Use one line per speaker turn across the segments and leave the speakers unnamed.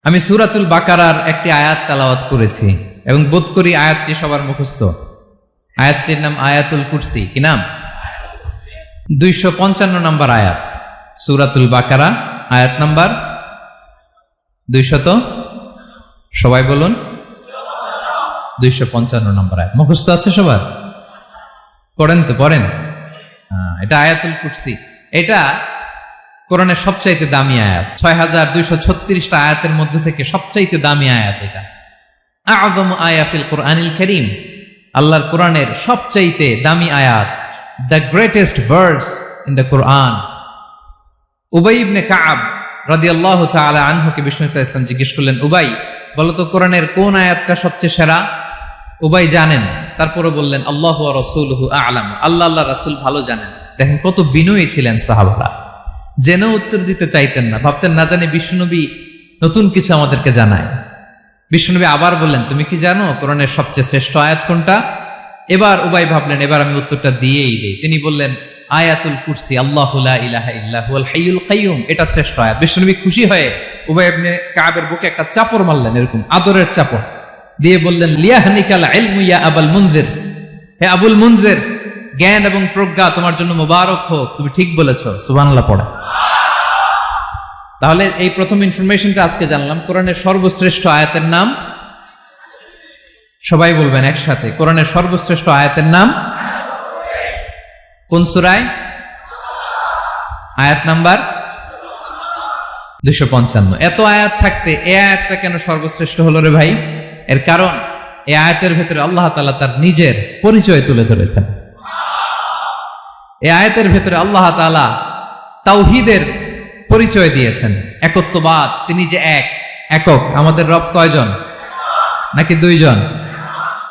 আমি সূরাতুল বাকারার একটি আয়াত তেলাওয়াত করেছি এবং বোধ করি আয়াতটি সবার মুখস্থ। আয়াতটির নাম আয়াতুল কুরসি। কি নাম? 255 নম্বর আয়াত, সূরাতুল বাকারা, আয়াত নাম্বার 200। সবাই বলুন, 255 নম্বর আয়াত। মুখস্থ আছে সবার? পড়েন তো, পড়েন। এটা আয়াতুল কুরসি। এটা কোরআনের সবচাইতে দামি আয়াত। 6236টা আয়াতের মধ্যে থেকে সবচাইতে দামি আয়াত এটা। আযম আয়া ফিল কুরআনিল কারীম, আল্লাহর কোরআনের সবচাইতে দামি আয়াত, the greatest verse in the Quran. উবাই ইবনে কাব রাদিয়াল্লাহু তাআলা আনহুকে বিষ্ণু সাল্লাল্লাহু আলাইহি ওয়াসাল্লাম জিজ্ঞেস করলেন, উবাই বলো তো কোরআনের কোন আয়াতটা সবচেয়ে সেরা? উবাই জানেন, তারপরে বললেন আল্লাহু ওয়া রাসূলুহু আ'লাম, আল্লাহ আল্লাহর রাসূল ভালো জানেন। দেখেন কত বিনয়ী ছিলেন সাহাবারা, জেনেও উত্তর দিতে চাইতেন না, ভাবতেন না জানি বিশ্বনবী নতুন কিছু আমাদেরকে জানায়। বিশ্বনবী আবার বললেন, তুমি কি জানো কোরআনের সবচেয়ে শ্রেষ্ঠ আয়াত কোনটা? এবার উবাই ভাবলেন এবার আমি উত্তরটা দিয়েই দেই। তিনি বললেন আয়াতুল কুরসি, আল্লাহু লা ইলাহা ইল্লা হুয়াল হাইয়ুল কাইয়ুম, এটা শ্রেষ্ঠ আয়াত। বিশ্বনবী খুশি হয়ে উবাই ইবনে কাবের বুকে একটা চাপড় মারলেন, এরকম আদরের চাপড় দিয়ে বললেন, লিয়াহনিকাল ইলমু ইয়া আবুল মুনজির, হে আবুল মুনজির, জ্ঞান এবং প্রজ্ঞা তোমার জন্য মোবারক হোক, তুমি ঠিক বলেছো। সুবহানাল্লাহ পড়ে। তাহলে এই প্রথম ইনফরমেশনটা আজকে জানলাম, কোরআনের সর্বশ্রেষ্ঠ আয়াতের নাম, সবাই বলবেন একসাথে, কোরআনের সর্বশ্রেষ্ঠ আয়াতের নাম কোন সূরায়? আয়াত নাম্বার 255। এত আয়াত থাকতে এই আয়াতটা কেন সর্বশ্রেষ্ঠ হলো রে ভাই? এর কারণ এই আয়াতের ভেতরে আল্লাহ তাআলা তার নিজের পরিচয় তুলে ধরেছেন। এই আয়াতের ভেতরে আল্লাহ তাআলা তাওহীদের পরিচয় দিয়েছেন, একত্ববাদ, তিনি যে একক। আমাদের রব কয়জন? নাকি দুইজন,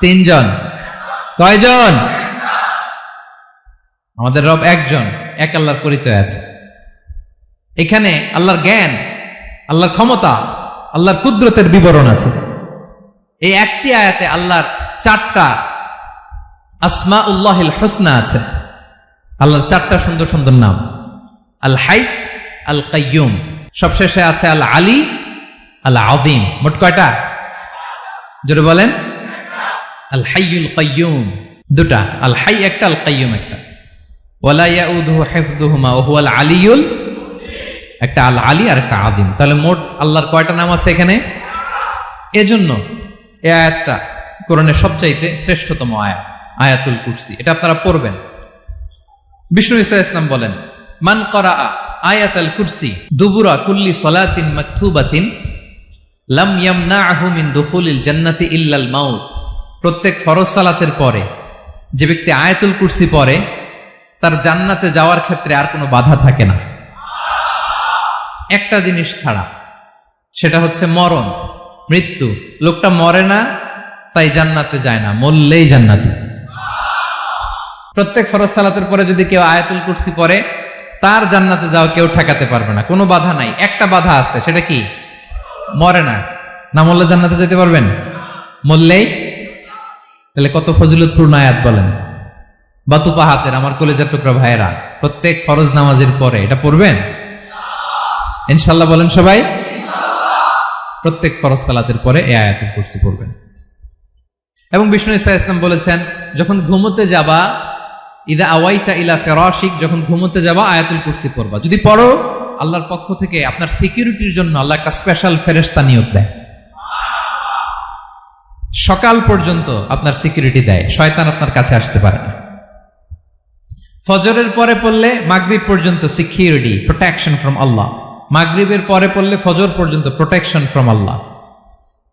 তিনজন? কয়জন? আমাদের রব একজন, এক আল্লাহর পরিচয় আছে। এখানে আল্লাহর জ্ঞান, আল্লাহর ক্ষমতা, আল্লাহর কুদরতের বিবরণ আছে। এই একটি আয়াতে আল্লাহর 4টা আসমাউল্লাহিল হুসনা আছে, আল্লাহর 4টা সুন্দর সুন্দর নাম। আল হাই, আল কাইয়ুম, সবশেষে আছে আল আলী, আল আযীম। মোট কয়টা? জোরে বলেন। আল হাইয়ুল কাইয়ুম দুটা, আল হাই একটা, আল কাইয়ুম একটা। ওয়ালা ইয়াউদুহু হিফযুহুমা ওয়া হুয়াল আলিয়ুল, একটা আল আলী আর একটা আযীম। তাহলে মোট আল্লাহর কয়টা নাম আছে এখানে? এজন্য এই আয়াতটা কোরআনের সবচাইতে শ্রেষ্ঠতম আয়াত, আয়াতুল কুরসি। এটা আপনারা পড়বেন। বিষ্ণু ঈসা ইসলাম বলেন, মান করাআ আয়াতুল কুরসি দুবুরা কুল্লি সালাতিন মাকতুবাতিন লাম ইয়ামনাহু মিন দুখুলিল জান্নাতি ইল্লাল মাউত। প্রত্যেক ফরজ সালাতের পরে যে ব্যক্তি আয়াতুল কুরসি পড়ে তার জান্নাতে যাওয়ার ক্ষেত্রে আর কোনো বাধা থাকে না, একটা জিনিস ছাড়া, সেটা হচ্ছে মরণ, মৃত্যু। লোকটা মরে না তাই জান্নাতে যায় না, মরলেই জান্নাতি। প্রত্যেক ফরজ সালাতের পরে যদি কেউ আয়াতুল কুরসি পড়ে তার জান্নাতে যাওয়া কেউ ঠেকাতে পারবে না, কোনো বাধা নাই। একটা বাধা আছে, সেটা কি? মরে না। না মরলে জান্নাতে যেতে পারবেন? মরলেই। তাহলে কত ফজিলতপূর্ণ আয়াত বলেন। বাতুপা হাতের আমার কলেজার টুকরা ভাইয়েরা, প্রত্যেক ফরজ নামাজের পরে এটা পড়বেন ইনশাআল্লাহ। বলেন সবাই, প্রত্যেক ফরজ সালাতের পরে এই আয়াতুল কুরসি পড়বেন। এবং বিষ্ণু ঈসা ইসলাম বলেছেন, যখন ঘুমোতে যাবা, ইদা আওয়াইতা ইলা ফিরাশিক, যখন ঘুমোতে যাবা আয়াতুল কুরসি পড়বা। যদি পড়ো, আল্লাহর পক্ষ থেকে আপনার সিকিউরিটির জন্য আল্লাহ একটা স্পেশাল ফেরেশতা নিয়োগ দেয়। সকাল পর্যন্ত আপনার সিকিউরিটি দেয়, শয়তান আপনার কাছে আসতে পারে না। ফজরের পরে পড়লে মাগরিব পর্যন্ত সিকিউরিটি, প্রোটেকশন ফ্রম আল্লাহ। মাগরিবের পরে পড়লে ফজর পর্যন্ত প্রোটেকশন ফ্রম আল্লাহ।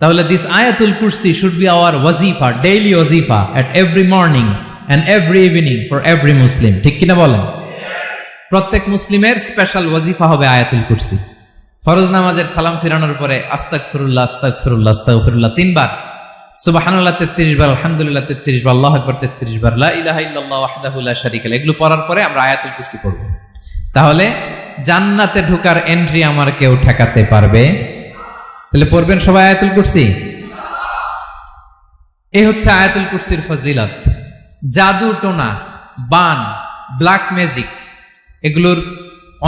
তাহলে দিস আয়াতুল কুরসি শুড বি আওয়ার ওয়াজিফা, ডেইলি ওয়াজিফা, at every morning and every evening for every Muslim. ঠিক কিনা বলেন? প্রত্যেক মুসলিমের স্পেশাল ওয়াজিফা হবে আয়াতুল কুরসি। ফরজ নামাজের সালাম ফিরানোর পরে আস্তাগফিরুল্লাহ আস্তাগফিরুল্লাহ আস্তাগফিরুল্লাহ 3 বার, সুবহানাল্লাহ 33 বার, আলহামদুলিল্লাহ 33 বার, আল্লাহু আকবার 33 বার, লা ইলাহা ইল্লাল্লাহ ওয়াহদাহু লা শারীকা লাহু। এগুলো পড়ার পরে আমরা আয়াতুল কুরসি পড়ব। তাহলে জান্নাতে ঢোকার এন্ট্রি আমার কেউ ঠেকাতে পারবে? তাহলে পড়বেন সবাই আয়াতুল কুরসি। এই হচ্ছে আয়াতুল কুরসির ফজিলত। জাদু টোনা, বান, ব্ল্যাক ম্যাজিক, এগুলোর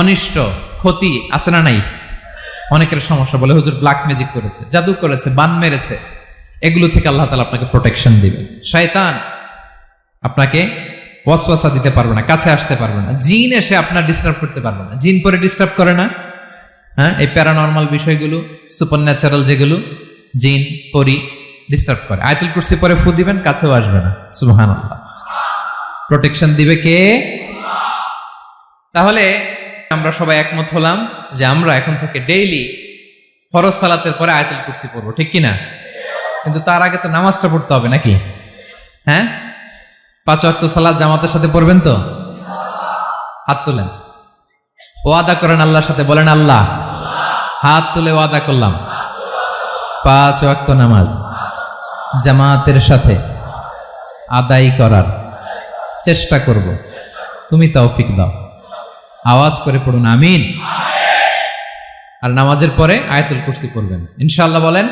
অনিষ্ট ক্ষতি আছে না নাই? অনেকের সমস্যা, বলে হুজুর ব্ল্যাক ম্যাজিক করেছে, জাদু করেছে, বান মেরেছে। এগুলো থেকে আল্লাহ তাআলা আপনাকে প্রোটেকশন দিবেন। শয়তান আপনাকে ওয়াসওয়াসা দিতে পারবে না, কাছে আসতে পারবে না। জিন এসে আপনার ডিস্টার্ব করতে পারবে না। জিন পরে ডিস্টার্ব করে না? হ্যাঁ, এই প্যারানরমাল বিষয়গুলো, সুপার ন্যাচারাল যেগুলো, জিন পরি ডিস্টার্ব করে। আয়াতুল কুরসি পরে ফু দিবেন, কাছেও আসবে না। সুবহানাল্লাহ। প্রোটেকশন দিবে কে? তাহলে আমরা সবাই একমত হলাম যে আমরা এখন থেকে ডেইলি ফরজ সালাতের পরে আয়াতুল কুরসি পড়বো, ঠিক কিনা? কিন্তু তার আগে তো নামাজটা পড়তে হবে নাকি? হ্যাঁ, 5 ওয়াক্ত সালাত জামাতের সাথে পড়বেন তো? হাত তুলেন, ওয়াদা করেন আল্লাহর সাথে, বলেন আল্লাহ, হাত তুলে ওয়াদা করলাম 5 ওয়াক্ত নামাজ জামাতের সাথে আদায় করার চেষ্টা করব, তুমি তৌফিক দাও। আওয়াজ করে পড়ুন আমিন। আর নামাজের পরে আয়াতুল কুরসি পড়বেন ইনশাআল্লাহ, বলেন।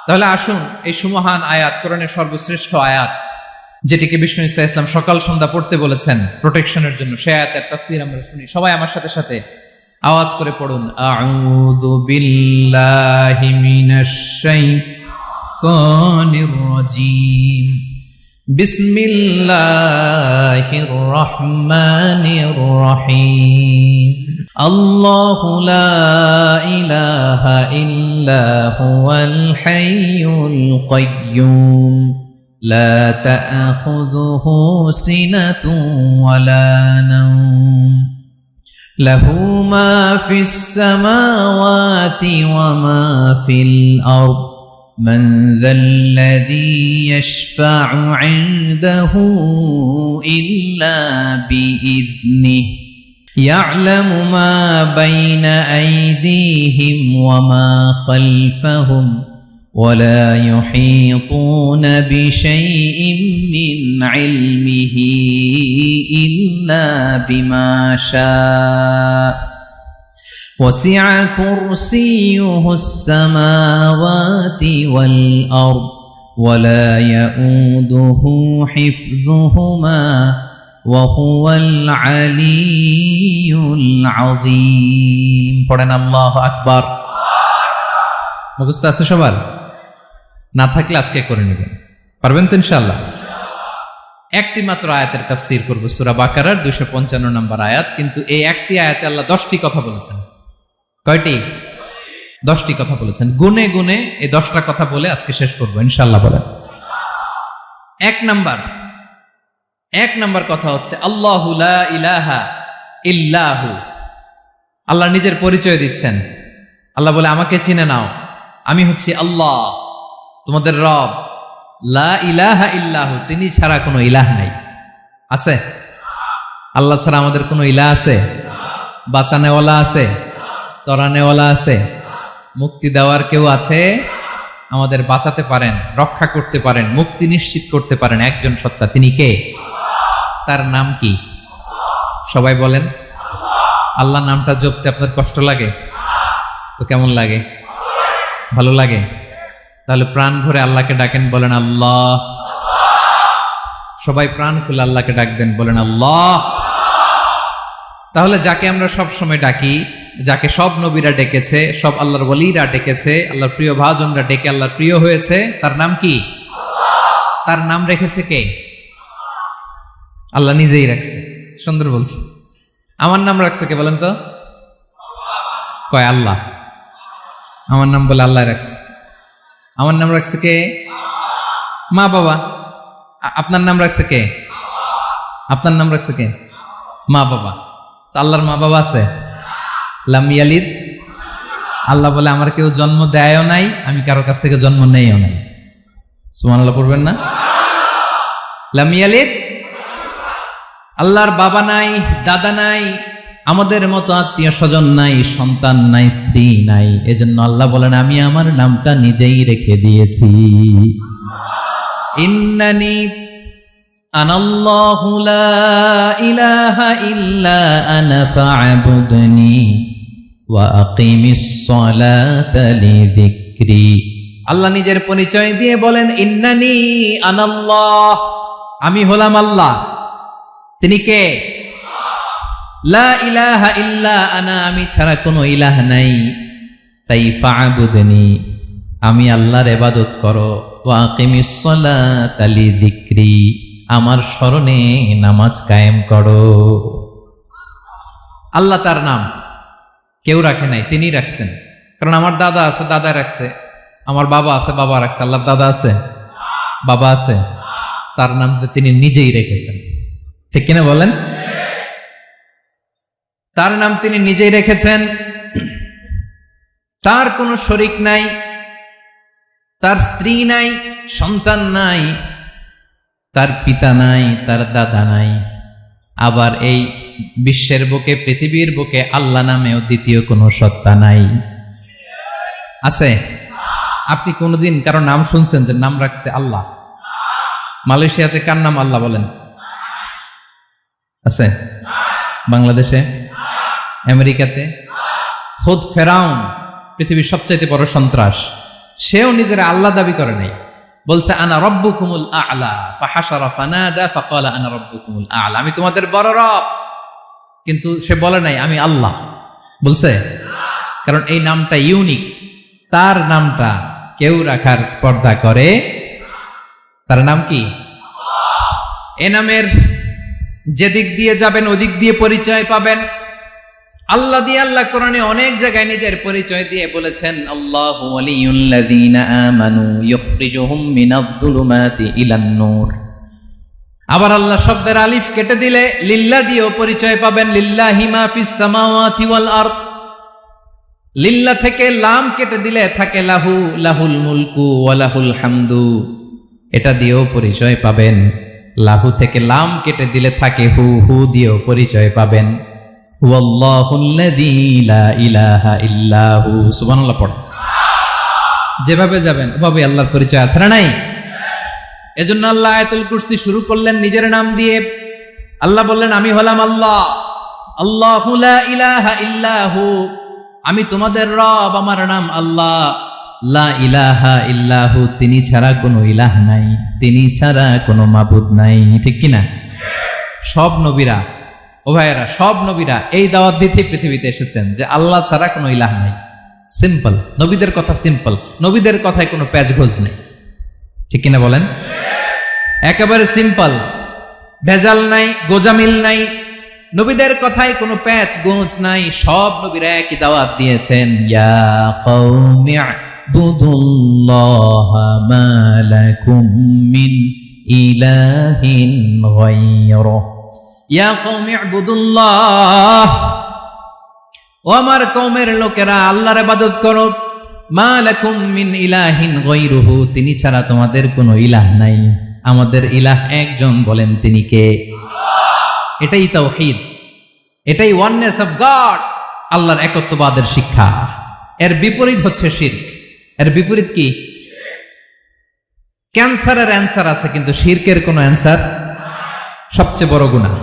তাহলে আসুন এই সুমহান আয়াত, কোরআনের সর্বশ্রেষ্ঠ আয়াত, যেটিকে বিষ্ণু ঈসা ইসলাম সকাল সন্ধ্যা পড়তে বলেছেন প্রোটেকশনের জন্য, সে আয়াতের তাফসীর আমরা শুনি। সবাই আমার সাথে সাথে আওয়াজ করে পড়ুন, আউযু বিল্লাহি মিনাশ শাইতানির রাজীম, বিসমিল্লাহির রহমানির রহিম। আল্লাহু লা ইলাহা ইল্লা হুয়াল হাইয়ুল কাইয়্যুম, لا تأخذه سنة ولا نوم، له ما في السماوات وما في الأرض، من ذا الذي يشفع عنده إلا بإذنه، يعلم ما بين أيديهم وما خلفهم، ولا يحيطون بشيء من علمه إلا بما شاء، وسع كرسيه السماوات والأرض، ولا يؤوده حفظهما، وهو العلي العظيم। পড়েন আল্লাহু আকবার। মুখস্থ আছে সবার? না থাকলে আজকে করে নেবেন, পারবেন তো ইনশাআল্লাহ। একটি মাত্র আয়াতের তাফসীর করব, সূরা বাকারার 255 নম্বর আয়াত। কিন্তু এই একটি আয়াতে আল্লাহ 10টি কথা বলেছেন। কয়টি? 10টি কথা বলেছেন। গুনে গুনে এই 10টা কথা বলে আজকে শেষ করব ইনশাআল্লাহ, বলেন। এক নাম্বার কথা হচ্ছে আল্লাহু লা ইলাহা ইল্লাহু। আল্লাহ নিজের পরিচয় দিচ্ছেন। আল্লাহ বলে, আমাকে চিনে নাও, আমি হচ্ছি আল্লাহ, তোমাদের রব। লা ইলাহা ইল্লাহু, তিনি ছাড়া কোনো ইলাহ নাই। আছে? আল্লাহ ছাড়া আমাদের কোনো ইলাহ আছে? বাঁচানেওয়ালা আছে? তরানেওয়ালা আছে? মুক্তি দেওয়ার কেউ আছে? আমাদের বাঁচাতে পারেন, রক্ষা করতে পারেন, মুক্তি নিশ্চিত করতে পারেন একজন সত্তা। তিনি কে? তার নাম কি? সবাই বলেন। আল্লাহ নামটা জপতে আপনার কষ্ট লাগে তো কেমন লাগে? ভালো লাগে? তাহলে প্রাণ ভরে আল্লাহকে ডাকেন, বলেন আল্লাহ। সবাই প্রাণ খুলে আল্লাহকে ডাক দেন, বলেন আল্লাহ। তাহলে যাকে আমরা সব সময় ডাকি, যাকে সব নবীরা ডেকেছে, সব আল্লাহর ওয়ালিরা ডেকেছে, আল্লাহর প্রিয় ভাজনরা ডেকে আল্লাহর প্রিয় হয়েছে, তার নাম কি? তার নাম রেখেছে কে? আল্লাহ নিজেই রাখছে। সুন্দর বলছে। আমার নাম রাখছে কে বলেন তো? কয় আল্লাহ। আমার নাম বলে আল্লাহ রাখছে। আমার নাম রাখছে কে? মা বাবা। আপনার নাম রাখছে কে? আপনার নাম রাখছে কে? মা বাবা। তো আল্লাহর মা বাবা আছে? লাম ইয়ালিদ। আল্লাহ বলে, আমার কেউ জন্ম দেয়ও নাই, আমি কারো কাছ থেকে জন্ম নেইও নাই। সুবহানাল্লাহ পড়বেন না? লাম ইয়ালিদ। আল্লাহর বাবা নাই, দাদা নাই, আমাদের মতো আত্মীয় স্বজন নাই, সন্তান নাই, স্ত্রী নাই। এজন্য আল্লাহ বলেন, আমি আমার নামটা নিজেই রেখে দিয়েছি। ইন্নানি আনাল্লাহু লা ইলাহা ইল্লা আনা ফা'বুদনি ওয়া আকিমিস সালাতা লিযিকরি। আল্লাহ নিজের পরিচয় দিয়ে বলেন, ইন্নানি আনাল্লাহ, আমি হলাম আল্লাহ। তিনি কে? লা ইলাহা ইল্লা আনা, আমি ছাড়া কোনো ইলাহ নাই, তাই ফা'বুদনি, আমি আল্লাহর ইবাদত করো, ওয়া আকিমিস সালাতা লিযিকরি, আমার স্মরণে নামাজ কায়েম করো। আল্লাহ তার নাম কেউ রাখে নাই, তিনি রাখছেন। কারণ আমার দাদা আছে, দাদা রাখছে, আমার বাবা আছে, বাবা রাখছে। আল্লাহর দাদা আছে, বাবা আছে, তার নাম তিনি নিজেই রেখেছেন। ঠিক কিনা বলেন? তার নাম তিনি নিজেই রেখেছেন। তার কোনো শরীক নাই, তার স্ত্রী নাই, সন্তান নাই, তার পিতা নাই, তার দাদা নাই। আবার এই বিশ্বের বুকে, পৃথিবীর বুকে আল্লাহ নামেও দ্বিতীয় কোনো সত্তা নাই। আছে? আপনি কোনোদিন কারো নাম শুনছেন যে নাম রাখছে আল্লাহ? মালয়েশিয়াতে কার নাম আল্লাহ বলেন? আছে? বাংলাদেশে? আমেরিকাতে? খুদ ফেরাউন, পৃথিবীর সবচাইতে বড় সন্ত্রাস, সেও নিজের আল্লাহ দাবি করে নাই। বলছে আনা রব্বুকুমুল আ'লা, ফাহাশারা ফানাদা ফাকালা আনা রব্বুকুমুল আ'লা, আমি তোমাদের বড় রব। কিন্তু সে বলে নাই আমি আল্লাহ, বলছে? কারণ এই নামটা ইউনিক, তার নামটা কেউ রাখার স্পর্ধা করে। তার নাম কি? এ নামের যেদিক দিয়ে যাবেন ওদিক দিয়ে পরিচয় পাবেন। আল্লাহ দিয়ে আল্লাহ কোরআনে অনেক জায়গায় নিজের পরিচয় দিয়ে বলেছেন, আল্লাহু ওয়ালিয়ুল্লাযীনা আমানু ইখরিজুহুম মিনায-যুলুমাতি ইলান-নূর। আবার আল্লাহ শব্দের আলিফ কেটে দিলে লিল্লাহ দিয়েও পরিচয় পাবেন। লিল্লাহি মা ফিস সামাওয়াতি ওয়াল আরদ। লিল্লাহ থেকে লাম কেটে দিলে থাকে লাহু, লাহুল মুলকু ওয়া লাহুল হামদু, এটা দিয়েও পরিচয় পাবেন। লাহু থেকে লাম কেটে দিলে থাকে হু, হু দিয়েও পরিচয় পাবেন। হুয়াল্লাহুল্লাযী লা ইলাহা ইল্লা হু। সুবহানাল্লাহ পড়ে। যেভাবে যাবেন ওভাবে আল্লাহর পরিচয় আছে না নাই? এজন্য আল্লাহ আয়াতুল কুরসি শুরু করলেন নিজের নাম দিয়ে। আল্লাহ বললেন আমি হলাম আল্লাহ, আল্লাহু লা ইলাহা ইল্লা হু, আমি তোমাদের রব, আমার নাম আল্লাহ। লা ইলাহা ইল্লা হু, তিনি ছাড়া কোনো ইলাহ নাই, তিনি ছাড়া কোনো মাবুদ নাই। ঠিক কিনা? সব নবীরা, ও ভাইয়েরা, সব নবীরা এই দাওয়াত দিতে পৃথিবীতে এসেছেন যে আল্লাহ ছাড়া কোনো ইলাহ নাই। সিম্পল, নবীদের কথা সিম্পল, নবীদের কথায় কোনো প্যাচগোজ নেই। ঠিক কিনা বলেন? একেবারে সিম্পল, ভেজাল নাই, গোজামিল নাই, নবীদের কথায় কোনো প্যাচ গোজ নাই। সব নবীরা একই দাওয়াত দিয়েছেন, ইয়া কওমি ইবুদুল্লাহা মা লাকুম মিন ইলাহিন গায়রুহু, ইয়া কওমি ইবুদুল্লাহ, ও আমার কওমের লোকেরা আল্লাহর ইবাদত করো। মা লাকুম মিন ইলাহিন গায়রুহু, তিনি ছাড়া তোমাদের কোনো ইলাহ নাই। আমাদের ইলাহ একজন, বলেন তিনি কে? এটাই তাওহীদ, এটাই ওয়াননেস অফ গড, আল্লাহর একত্ববাদের শিক্ষা। এর বিপরীত হচ্ছে শিরক। এর বিপরীত কি? ক্যান্সারের অ্যান্সার আছে কিন্তু শিরকের কোনো অ্যান্সার। সবচেয়ে বড় গুনাহ,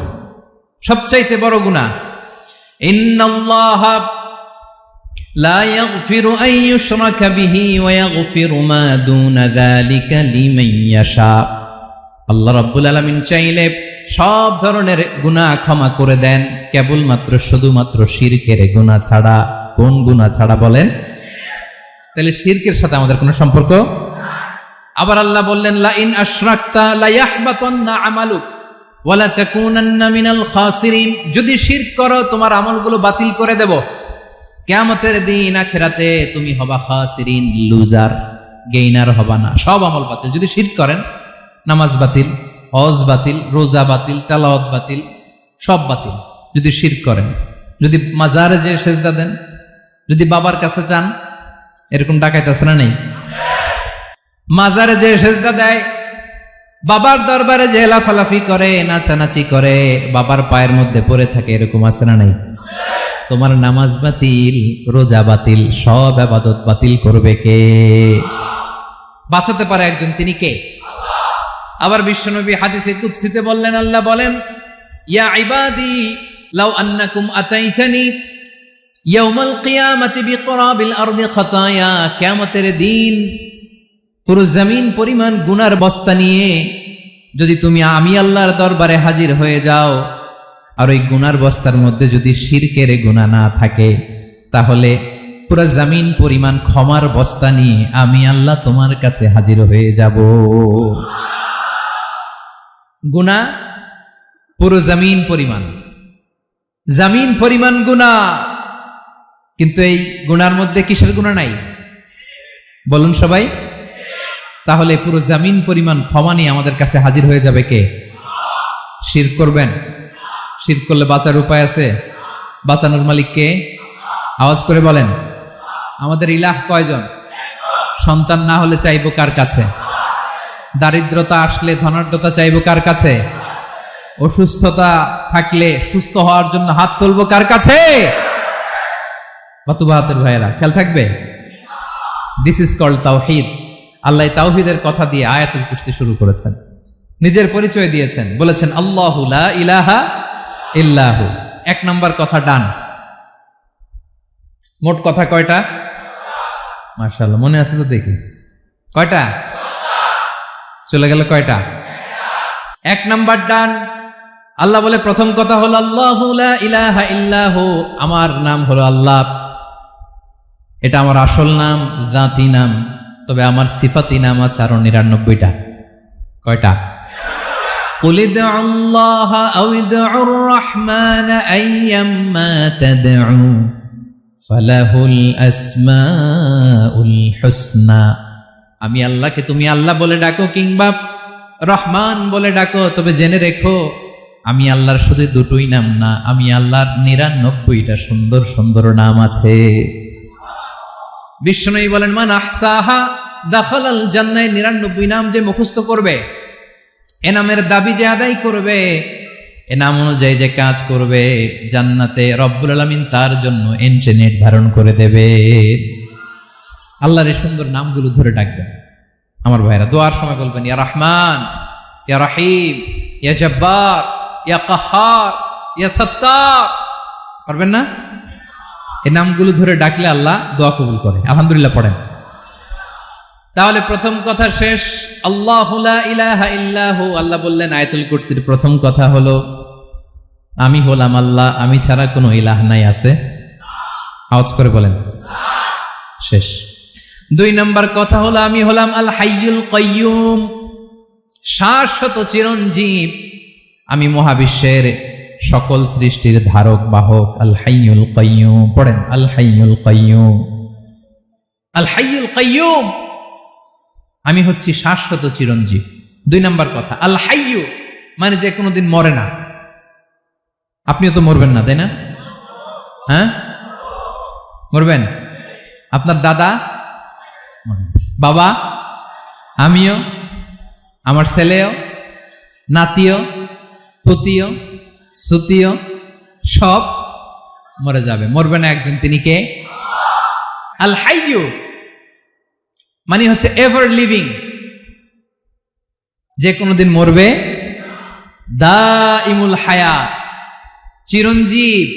সবচাইতে বড় গুনাহ। ইন্নাল্লাহা লা ইয়াগফিরু আন ইউশরাকা বিহি ওয়া ইয়াগফিরু মা দুনা যালিকা লিমান ইয়াশা। আল্লাহ রাব্বুল আলামিন চাইলে সব ধরনের গুনাহ ক্ষমা করে দেন, কেবলমাত্র শুধুমাত্র শিরকের গুনাহ ছাড়া। কোন গুনাহ ছাড়া বলেন? তাহলে শিরকের সাথে আমাদের কোনো সম্পর্ক। আবার আল্লাহ বললেন, লা ইন আশরাকতা লা ইয়াহবাতান্না আমালুক ওয়া লা তাকুনান্না মিনাল খাসিরিন, যদি শিরক করো তোমার আমলগুলো বাতিল করে দেব, কিয়ামতের দিন আখিরাতে তুমি হবা খাসিরিন, লুজার, গেইনার হবা না। সব আমল বাতিল যদি শিরক করেন। নামাজ বাতিল, হজ বাতিল, রোজা বাতিল, তেলাওয়াত বাতিল, সব বাতিল যদি শিরক করেন। যদি মাজারে যে সেজদা দেন, যদি বাবার কাছে চান, এরকম ডাকাইত আছে না নেই? মাজারে যে সেজদা দেয়, বাবার দরবারে যে লাফালাফি করে, নাচানাচি করে, বাবার পায়ের মধ্যে পড়ে থাকে, এরকম আছে না নেই? তোমার নামাজ বাতিল, রোজা বাতিল, সব ইবাদত বাতিল করবে কে? বাঁচাতে পারে একজন, তিনি কে? আবার বিশ্বনবী হাদিসে কুদসিতে বললেন, আল্লাহ বলেন, ইয়া ইবাদি লাউ আন্নাকুম আতাইতানি ইয়াউমাল কিয়ামাতি বিকরাবিল আরদি খাতায়া, কিয়ামতের দিন পুরো জমিন পরিমাণ গুনার বস্তা নিয়ে যদি তুমি আমি আল্লাহর দরবারে হাজির হয়ে যাও, আর ওই গুনার বস্তার মধ্যে যদি শিরকের গুনাহ না থাকে, তাহলে পুরো জমিন পরিমাণ ক্ষমার বস্তা নিয়ে আমি আল্লাহ তোমার কাছে হাজির হয়ে যাব। গুনাহ পুরো জমিন পরিমাণ গুনাহ, কিন্তু এই গুনার মধ্যে কিসের গুনাহ নাই? বলুন সবাই। তাহলে পুরো জমিন পরিমাণ ক্ষমা নিয়ে আমাদের কাছে হাজির হয়ে যাবে কে? শিরক করবেন? শিরক করলে বাঁচার উপায় আছে? বাঁচানোর মালিক কে? আওয়াজ করে বলেন। আমাদের ইলাহ কয়জন? সন্তান না হলে চাইবো কার কাছে? দারিদ্রতা আসলে ধনাঢ্যতা চাইবো কার কাছে? অসুস্থতা থাকলে সুস্থ হওয়ার জন্য হাত তুলবো কার কাছে? বাতুবাহাতের ভাইয়েরা খেয়াল থাকবে। দিস ইজ কল্ড তাওহীদ। আল্লাহ তাওহীদের কথা দিয়ে আয়াতুল কুরসি শুরু করেছেন, নিজের পরিচয় দিয়েছেন, বলেছেন আল্লাহু লা ইলাহা ইল্লাহু। এক নাম্বার কথা ডান। মোট কথা কয়টা? মাশাআল্লাহ, মনে আছে তো দেখি। কয়টা? চলে গেল কয়টা? এক নাম্বার ডান। আল্লাহ বলে প্রথম কথা হলো আল্লাহু লা ইলাহা ইল্লাহু, আমার নাম হলো আল্লাহ। এটা আমার আসল নাম, জাতি নাম। তবে আমার সিফাতি নাম আছে আরো 99টা। কয়টা? কুল ইদউল্লাহ আও ইদউর রহমান আইয়াম্মা তাদউ ফালাহুল আসমাউল হুসনা। আমি আল্লাহকে তুমি আল্লাহ বলে ডাকো কিংবা রহমান বলে ডাকো, তবে জেনে রেখো আমি আল্লাহর শুধু দুটোই নাম না, আমি আল্লাহর 99টা সুন্দর সুন্দর নাম আছে। বিষ্ণুই বলেন মান আহসাহা দাখালাল জান্নাহ। 99 নাম যে মুখস্থ করবে, এ নামের দাবি যে আদায় করবে, এ নাম অনুযায়ী যে কাজ করবে, জান্নাতে রব্বুল আলামিন তার জন্য এন্ট্রি নির্ধারণ করে দেবে। আল্লাহর এই সুন্দর নামগুলো ধরে ডাকবেন। আমার ভাইরা দোয়ার সময় বলবেন ইয়া রহমান, ইয়া রহিম, ইয়া জব্বার, ইয়া কাহ্হার, ইয়া সত্তার। পারবেন না? এই নামগুলো ধরে ডাকলে আল্লাহ দোয়া কবুল করে। আলহামদুলিল্লাহ পড়েন। তাহলে প্রথম কথা শেষ। আল্লাহু লা ইলাহা ইল্লাহু। আল্লাহ বললেন আয়াতুল কুরসির প্রথম কথা হলো আমি হলাম আল্লাহ, আমি ছাড়া কোনো ইলাহ নাই। আছে? আওয়াজ করে বলেন। শেষ। 2 নম্বর কথা হলো আমি হলাম আল হাইয়ুল কাইয়ুম, শাশ্বত চিরঞ্জীব। আমি মহাবিশ্বের সকল সৃষ্টির ধারক বাহক। আল হাইয়ুল কাইয়ুম। পড়েন আল হাইয়ুল কাইয়ুম। আল হাইয়ুল কাইয়ুম, আমি হচ্ছি শাশ্বত চিরঞ্জীব। 2 নম্বর কথা আল হাইয়ু, মানে যে কোনোদিন মরে না। আপনিও তো মরবেন না, তাই না? হ্যাঁ, মরবেন। আপনার দাদা, বাবা, আমিও, আমার ছেলেও, নাতিও, পুতিও, সুতিও সব মরে যাবে। মরবে না একজন, তিনি কে? আল হাইয়ু মানে হচ্ছে এভার লিভিং, যে কোনোদিন মরবে। দাইমুল হায়াত, চিরঞ্জীব,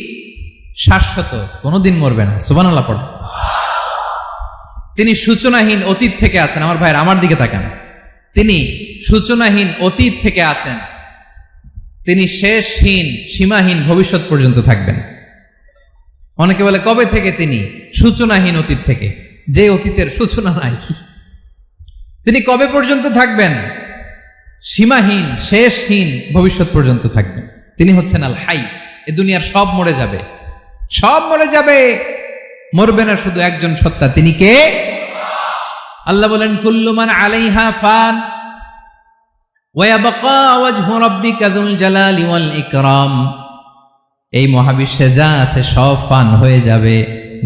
শাশ্বত, কোনোদিন মরবে না। সুবহানাল্লাহ পড়ে। তিনি সূচনাহীন অতীত থেকে আছেন। আমার ভাইয়ের আমার দিকে তাকান। তিনি সূচনাহীন অতীত থেকে আছেন। তিনি শেষহীন সীমাহীন ভবিষ্যৎ পর্যন্ত থাকবেন। অনেকে বলে কবে থেকে? তিনি সূচনাহীন অতীত থেকে, যে অতীতের সূচনা নাই। তিনি কবে পর্যন্ত থাকবেন? সীমাহীন শেষহীন ভবিষ্যৎ পর্যন্ত থাকবেন। তিনি হচ্ছেন আল হাই। এ দুনিয়ার সব মরে যাবে, সব মরে যাবে, মরবে না শুধু একজন সত্তা। তিনি কে? আল্লাহ বলেন কুল্লু মান আলাইহা ফান ওয়া ইয়াবকা ওয়াজহু রাব্বিকা যুল জালালি ওয়াল ইকরাম। এই মহাবিশ্বে যা আছে সব ফান হয়ে যাবে,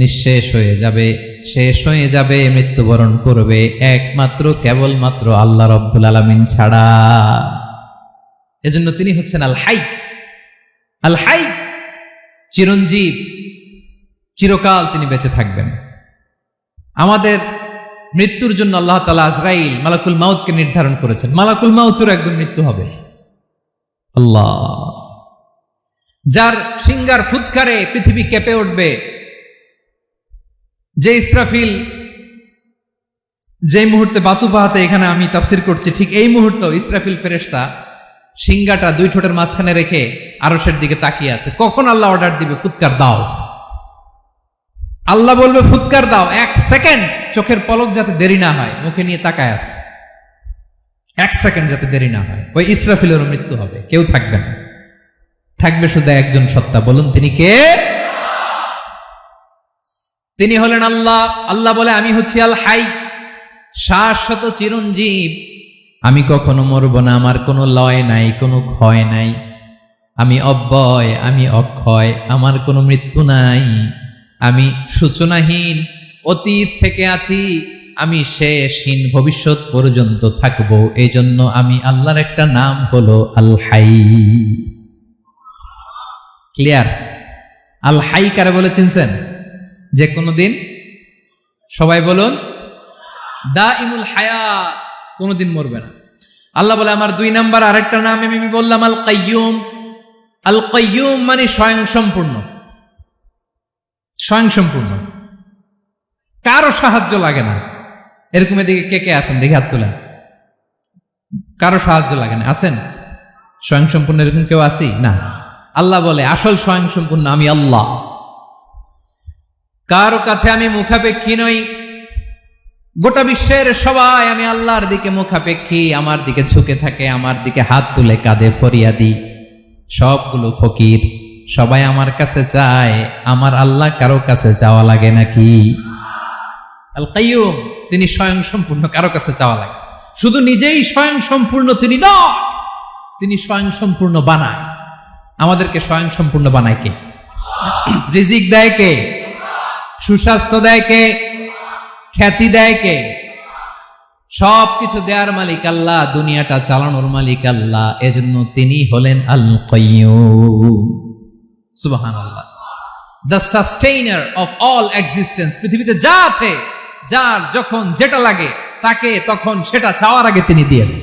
নিঃশেষ হয়ে যাবে, শেষ হয়ে যাবে, মৃত্যুবরণ করবে একমাত্র কেবলমাত্র আল্লাহ রব্বুল আলামিন ছাড়া। এজন্য তিনি হচ্ছেন আল হাই। আল হাই, চিরঞ্জীব, চিরকাল তিনি বেঁচে থাকবেন। আমাদের মৃত্যুর জন্য আল্লাহ তাআলা আজরাইল মালাকুল মাউতকে নির্ধারণ করেছেন। মালাকুল মাউতের একদিন মৃত্যু হবে। আল্লাহ, যার সিঙ্গার ফুৎকারে পৃথিবী কেঁপে উঠবে, যে ইসরাফিল যে মুহূর্তে বাতু পাহাতে এখানে আমি তাফসির করছি, ঠিক এই মুহূর্তে ইসরাফিল ফেরেশতা সিংগাটা দুই ঠোঁটের মাঝখানে রেখে আরশের দিকে তাকিয়ে আছে। কখন আল্লাহ অর্ডার দিবে ফুৎকার দাও, আল্লাহ বলবে ফুৎকার দাও, 1 সেকেন্ড চোখের পলক যাতে দেরি না হয়, মুখে নিয়ে তাকায় আছে, 1 সেকেন্ড যাতে দেরি না হয়। ওই ইসরাফিলেরও মৃত্যু হবে, কেউ থাকবে না, থাকবে শুধু একজন সত্তা। বলুন তিনি কে? তিনি হলেন আল্লাহ। আল্লাহ বলে আমি হচ্ছি আল হাই, শাশ্বত চিরঞ্জীব, আমি কখনো মরব না, আমার কোনো লয় নাই, কোনো ক্ষয় নাই, আমি অব্যয়, আমি অক্ষয়, আমার কোনো মৃত্যু নাই, আমি সূচনাহীন, অতীত থেকে আছি, আমি শেষহীন, ভবিষ্যৎ পর্যন্ত থাকবো। এই জন্য আমি আল্লাহর একটা নাম হলো আল হাই। ক্লিয়ার? আল হাই কারে বলে চিনছেন? যে কোনো দিন, সবাই বলুন, দাইমুল হায়াত, কোনোদিন মরবে না। আল্লাহ বলে আমার 2 নাম্বার আরেকটা নাম আমি বললাম আল কাইয়ুম। আল কাইয়ুম মানে স্বয়ং সম্পূর্ণ, স্বয়ং সম্পূর্ণ, কারো সাহায্য লাগে না। এরকম এদিকে কে কে আছেন দেখি হাত তোলেন। কারো সাহায্য লাগে না, আছেন? স্বয়ং সম্পূর্ণ এরকম কেউ আছি না? আল্লাহ বলে আসল স্বয়ং সম্পূর্ণ আমি আল্লাহ। কারো কাছে আমি মুখাপেক্ষী নই, গোটা বিশ্বের সবাই আমি আল্লাহর দিকে মুখাপেক্ষী, আমার দিকে ঝুঁকে থাকে, আমার দিকে হাত তুলে কাঁধে ফরিয়াদি, সবগুলো ফকির, সবাই আমার কাছে চায়। আমার আল্লাহ কারো কাছে চাওয়া লাগে নাকি? আল কাইয়ুম, তিনি স্বয়ং সম্পূর্ণ, কারো কাছে চাওয়া লাগে। শুধু নিজেই স্বয়ং সম্পূর্ণ তিনি নয়, তিনি স্বয়ং সম্পূর্ণ বানায়। আমাদেরকে স্বয়ং সম্পূর্ণ বানায় কে? রিজিক দেয় কে? সুস্বাস্থ্য দেয় কে? খ্যাতি দেয় কে? সবকিছু দেয়ার মালিক আল্লাহ, দুনিয়াটা চালানোর মালিক আল্লাহ। এজন্য তিনি হলেন আল কাইয়ুম। সুবহানাল্লাহ। The sustainer of all existence. পৃথিবীতে যা আছে, যার যখন যেটা লাগে তাকে তখন সেটা চাওয়ার আগে তিনি দিয়ে দেন।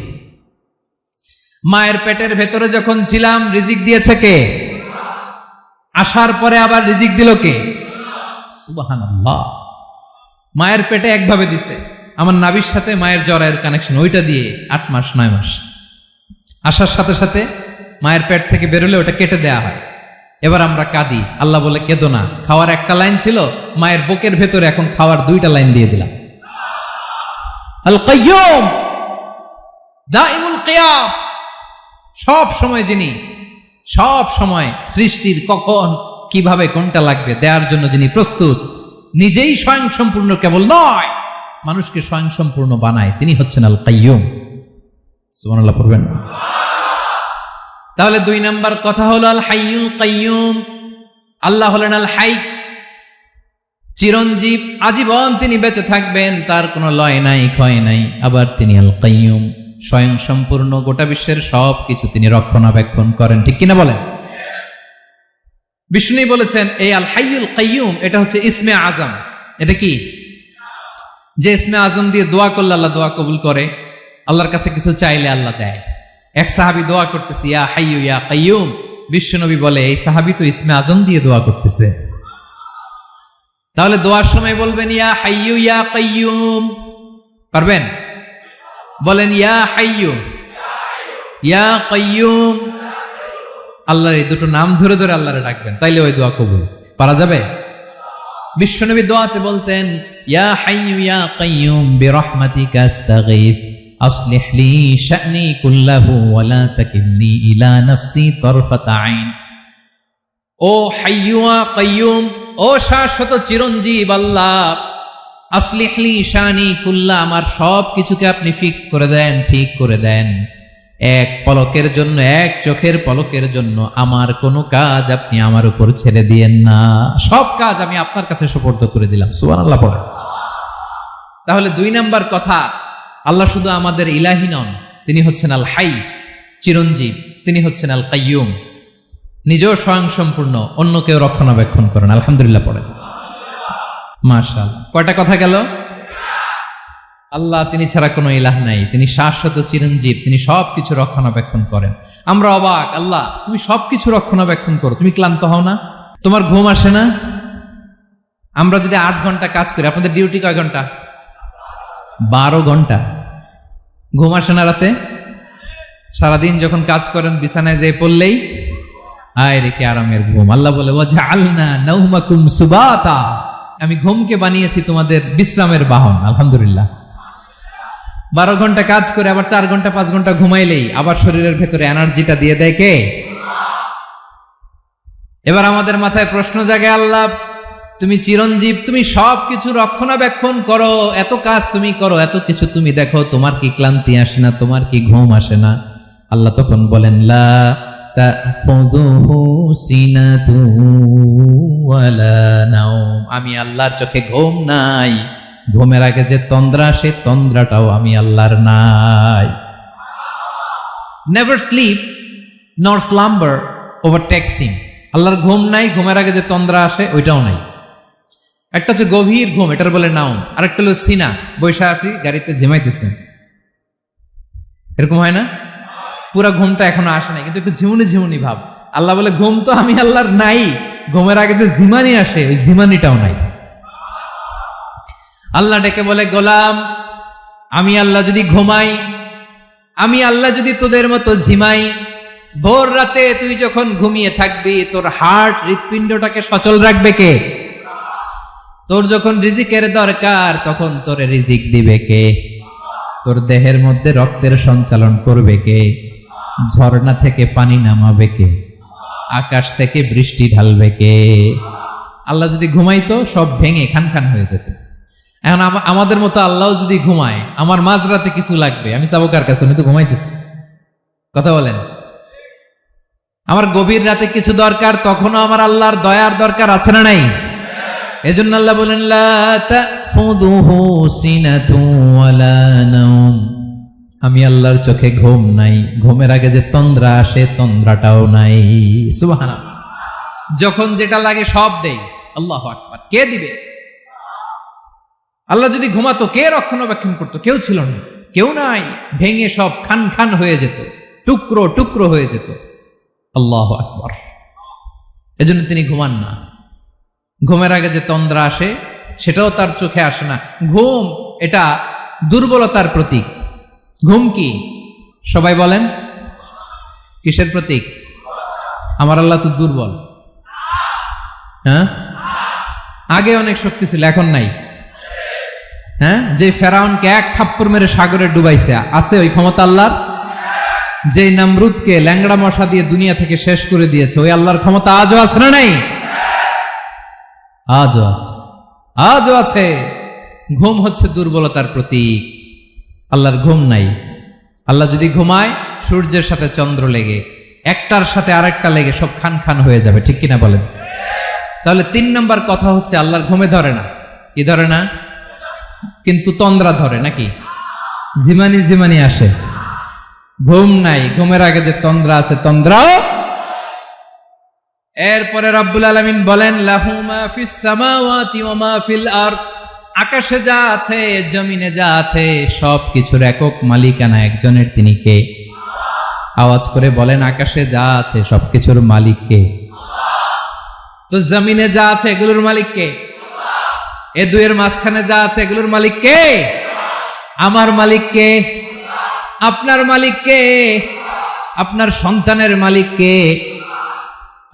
মায়ের পেটের ভেতরে যখন ছিলাম রিজিক দিয়েছে কে? আসার পরে আবার রিজিক দিল কে? সুবহানাল্লাহ। মায়ের পেটে একভাবে দিছে, আমার নাভির সাথে মায়ের জরায়ের কানেকশন, ওইটা দিয়ে 8 মাস 9 মাস। আসার সাথে সাথে মায়ের পেট থেকে বেরোলে ওটা কেটে দেয়া হয়। এবার আমরা কাঁদি, আল্লাহ বলে কেঁদো না, খাওয়ার একটা লাইন ছিল, মায়ের বুকের ভেতরে এখন খাওয়ার 2টা লাইন দিয়ে দিলাম। আল কাইয়ুম, দাইমুল কিয়াম, সব সময় যিনি, সব সময় সৃষ্টির কখন কিভাবে কোনটা লাগবে দেওয়ার জন্য যিনি প্রস্তুত, নিজেই স্বয়ং সম্পূর্ণ কেবল নয়, মানুষকে স্বয়ং সম্পূর্ণ বানায়, তিনি হচ্ছেন আল কাইয়ুম। সুবহানাল্লাহ পড়বেন। তাহলে 2 নাম্বার কথা হলো আল হাইয়ুল কাইয়ুম। আল্লাহ হলেন আল হাই, চিরঞ্জীব, আজীবন তিনি বেঁচে থাকবেন, তার কোনো লয় নাই, ক্ষয় নাই। আবার তিনি আল কাইয়ুম, স্বয়ং সম্পূর্ণ, গোটা বিশ্বের সব কিছু তিনি রক্ষণাবেক্ষণ করেন। ঠিক কিনা বলেন? বিষ্ণু বলেছেন এই আল হাইয়ুল কাইয়ুম এটা হচ্ছে ইসমে আজম। এটা কি? যে ইসমে আজম দিয়ে দোয়া করলে আল্লাহ দোয়া কবুল করে, আল্লাহর কাছে কিছু চাইলে আল্লাহ দেয়। এক সাহাবী দোয়া করতেছে ইয়া হাইয়ু ইয়া কাইয়ুম, বিশ্বনবী বলে এই সাহাবী তো ইসমে আজম দিয়ে দোয়া করতেছে। তাহলে দোয়ার সময় বলবেন ইয়া হাইয়ু ইয়া কাইয়ুম, পারবেন? বলেন ইয়া হাইয়ু ইয়া কাইয়ুম। আল্লাহর এই দুটো নাম ধরে ধরে আল্লাহরে ডাকবেন, তাইলে ওই দোয়া কবুল। পারা যাবে? বিশ্বনবী দোয়াতে বলতেন ইয়া হাইয়ু ইয়া কাইয়ুম বিরহমাতিকা আস্তাগীথ আসলিহ লি শা'নি কুল্লাহু ওয়া লা তাকিলনি ইলা নাফসি তারফাতা আইন। ও হাইয়ু ওয়া কাইয়ুম, ও শাশ্বত চিরঞ্জীব আল্লাহ, আসলিহ লি শা'নি কুল্লা, আমার সব কিছুকে আপনি ফিক্স করে দেন, ঠিক করে দেন। এক পলকের জন্য, এক চোখের পলকের জন্য আমার কোনো কাজ আপনি আমার উপর ছেড়ে দিয়েন না, সব কাজ আমি আপনার কাছে সুপর্দ করে দিলাম। সুবহানাল্লাহ পড়ে। তাহলে 2 নাম্বার কথা, আল্লাহ শুধু আমাদের ইলাহি নন, তিনি হচ্ছেন আল হাই, চিরঞ্জীব, তিনি হচ্ছেন আল কাইয়ুম, নিজেও স্বয়ং সম্পূর্ণ, অন্যকেও রক্ষণাবেক্ষণ করেন। আলহামদুলিল্লাহ পড়েন। মাশাআল্লাহ। কয়টা কথা গেল? আল্লাহ তিনি ছাড়া কোনো ইলাহ নাই, তিনি শাশ্বত চিরঞ্জীব, তিনি সবকিছু রক্ষণাবেক্ষণ করেন। আমরা অবাক, আল্লাহ তুমি সবকিছু রক্ষণাবেক্ষণ করো, তুমি ক্লান্ত হও না? তোমার ঘুম আসে না? আমরা যদি 8 ঘন্টা কাজ করি, আপনাদের ডিউটি কয় ঘন্টা? 12 ঘন্টা। ঘুম আসে না রাতে? সারাদিন যখন কাজ করেন বিছানায় যেয়ে পড়লেই আয় রে কি আরামের ঘুম। আল্লাহ বলে ওয়াজআলনা নাওমাকুম সুবাতা, আমি ঘুমকে বানিয়েছি তোমাদের বিশ্রামের বাহন। আলহামদুলিল্লাহ। 12 ঘন্টা কাজ করে আবার 4 ঘন্টা 5 ঘন্টা ঘুমাইলেই আবার শরীরের ভেতরে এনার্জিটা দিয়ে দেয় কে? এবার আমাদের মাথায় প্রশ্ন জাগে, আল্লাহ তুমি চিরঞ্জীব, তুমি সবকিছু রক্ষণাবেক্ষণ করো, এত কাজ তুমি করো, এত কিছু তুমি দেখো, তোমার কি ক্লান্তি আসে না? তোমার কি ঘুম আসে না? আল্লাহ তখন বলেন লা তাখুযুহু সিনাতু ওয়ালা নাওম, আমি আল্লাহর চোখে ঘুম নাই। ঘুমের আগে যে তন্দ্রা, সে তন্দ্রাটাও আমি আল্লাহর নাই। নেভার স্লিপ নর স্লাম্বার ওভারটেকস হিম। আল্লাহর ঘুম নাই, ঘুমের আগে যে তন্দ্রা আসে ওইটাও নাই। একটা হচ্ছে গভীর ঘুম, এটার বলে নাওম। আরেকটা হলো সিনা, বৈশা আছি গাড়িতে ঝিমাইতেছেন, এরকম হয় না? পুরা ঘুমটা এখনো আসে নাই, কিন্তু একটু ঝিমুনি ঝিমুনি ভাব। আল্লাহ বলে ঘুম তো আমি আল্লাহর নাই, ঘুমের আগে যে ঝিমানি আসে ওই ঝিমানিটাও নাই। আল্লাহ ডেকে বলে গোলাম, আমি আল্লাহ যদি ঘুমাই, আমি আল্লাহ যদি তোদের মতো ঝিমাই, ভোর রাতে তুই যখন ঘুমিয়ে থাকবি তোর হার্ট হৃৎপিণ্ডটাকে সচল রাখবে কে? তোর যখন রিজিকের দরকার তখন তোরে রিজিক দিবে কে? তোর দেহের মধ্যে রক্তের সঞ্চালন করবে কে? ঝর্ণা থেকে পানি নামাবে কে? আকাশ থেকে বৃষ্টি ঢালবে কে? আল্লাহ যদি ঘুমাইতো সব ভেঙে খান খান হয়ে যেত। এখন আমাদের মতো আল্লাহ যদি ঘুমায়, আমার মাঝরাতে কিছু লাগবে, আমি যাবো কার কাছে? উনি তো ঘুমাইতেছি। কথা বলেন। আমার গভীর রাতে কিছু দরকার, তখনও আমার আল্লাহর দয়ার দরকার আছে না নাই? এজন্য আল্লাহ বলেন লা তাখুযুহু সিনাতু ওয়ালা নাওম, আমি আল্লাহর চোখে ঘুম নাই, ঘুমের আগে যে তন্দ্রা আসে তন্দ্রাটাও নাই। সুবহানাল্লাহ। যখন যেটা লাগে সব দেই। আল্লাহু আকবার। কে দিবে? আল্লাহ যদি ঘুমাতো কে রক্ষণাবেক্ষণ করতো? কেউ ছিল না, কেউ নাই, ভেঙে সব খান খান হয়ে যেত, টুকরো টুকরো হয়ে যেত। আল্লাহু আকবার। এজন্য তিনি ঘুমান না। ঘুমের আগে যে তন্দ্রা আসে সেটাও তার চোখে আসে না। ঘুম এটা দুর্বলতার প্রতীক। ঘুম কি? সবাই বলেন, কিসের প্রতীক? আমার আল্লাহ তো দুর্বল। হ্যাঁ, আগে অনেক শক্তি ছিল, এখন নাই। হ্যাঁ, যে ফেরাউনকে এক থাপ্পড় মেরে সাগরে ডুবাইছে, আছে ওই ক্ষমতা আল্লাহর? যে নমরুদকে ল্যাংড়া মশা দিয়ে দুনিয়া থেকে শেষ করে দিয়েছে, ওই আল্লাহর ক্ষমতা আজও আছে না নাই? আজও আছে, আজও আছে। ঘুম হচ্ছে দুর্বলতার প্রতীক। আল্লাহর ঘুম নাই। আল্লাহ যদি ঘুমায়, সূর্যের সাথে চন্দ্র লেগে, একটার সাথে আরেকটা লেগে সব খান খান হয়ে যাবে, ঠিক কিনা বলেন? তাহলে 3 নম্বর কথা হচ্ছে আল্লাহর ঘুমে ধরে না। কি ধরে না? কিন্তু তন্দ্রা ধরে নাকি? জিমানি জিমানি আসে। ঘুম নাই, ঘুমের আগে যে তন্দ্রা আছে তন্দ্রাও। এরপরে রব্বুল আলামিন বলেন লাহু মা ফিস সামাওয়াতি ওয়া মা ফিল আরদ, আকাশে যা আছে জমিনে যা আছে সব কিছুর একক মালিকানা একজনের, তিনি কে? আওয়াজ করে বলেন, আকাশে যা আছে সবকিছুর মালিক কে? তো জমিনে যা আছে এগুলোর মালিক কে? এ দুয়ের মাঝখানে যা আছে এগুলোর মালিক কে? আমার মালিক কে? আপনার মালিক কে? আপনার সন্তানের মালিক কে?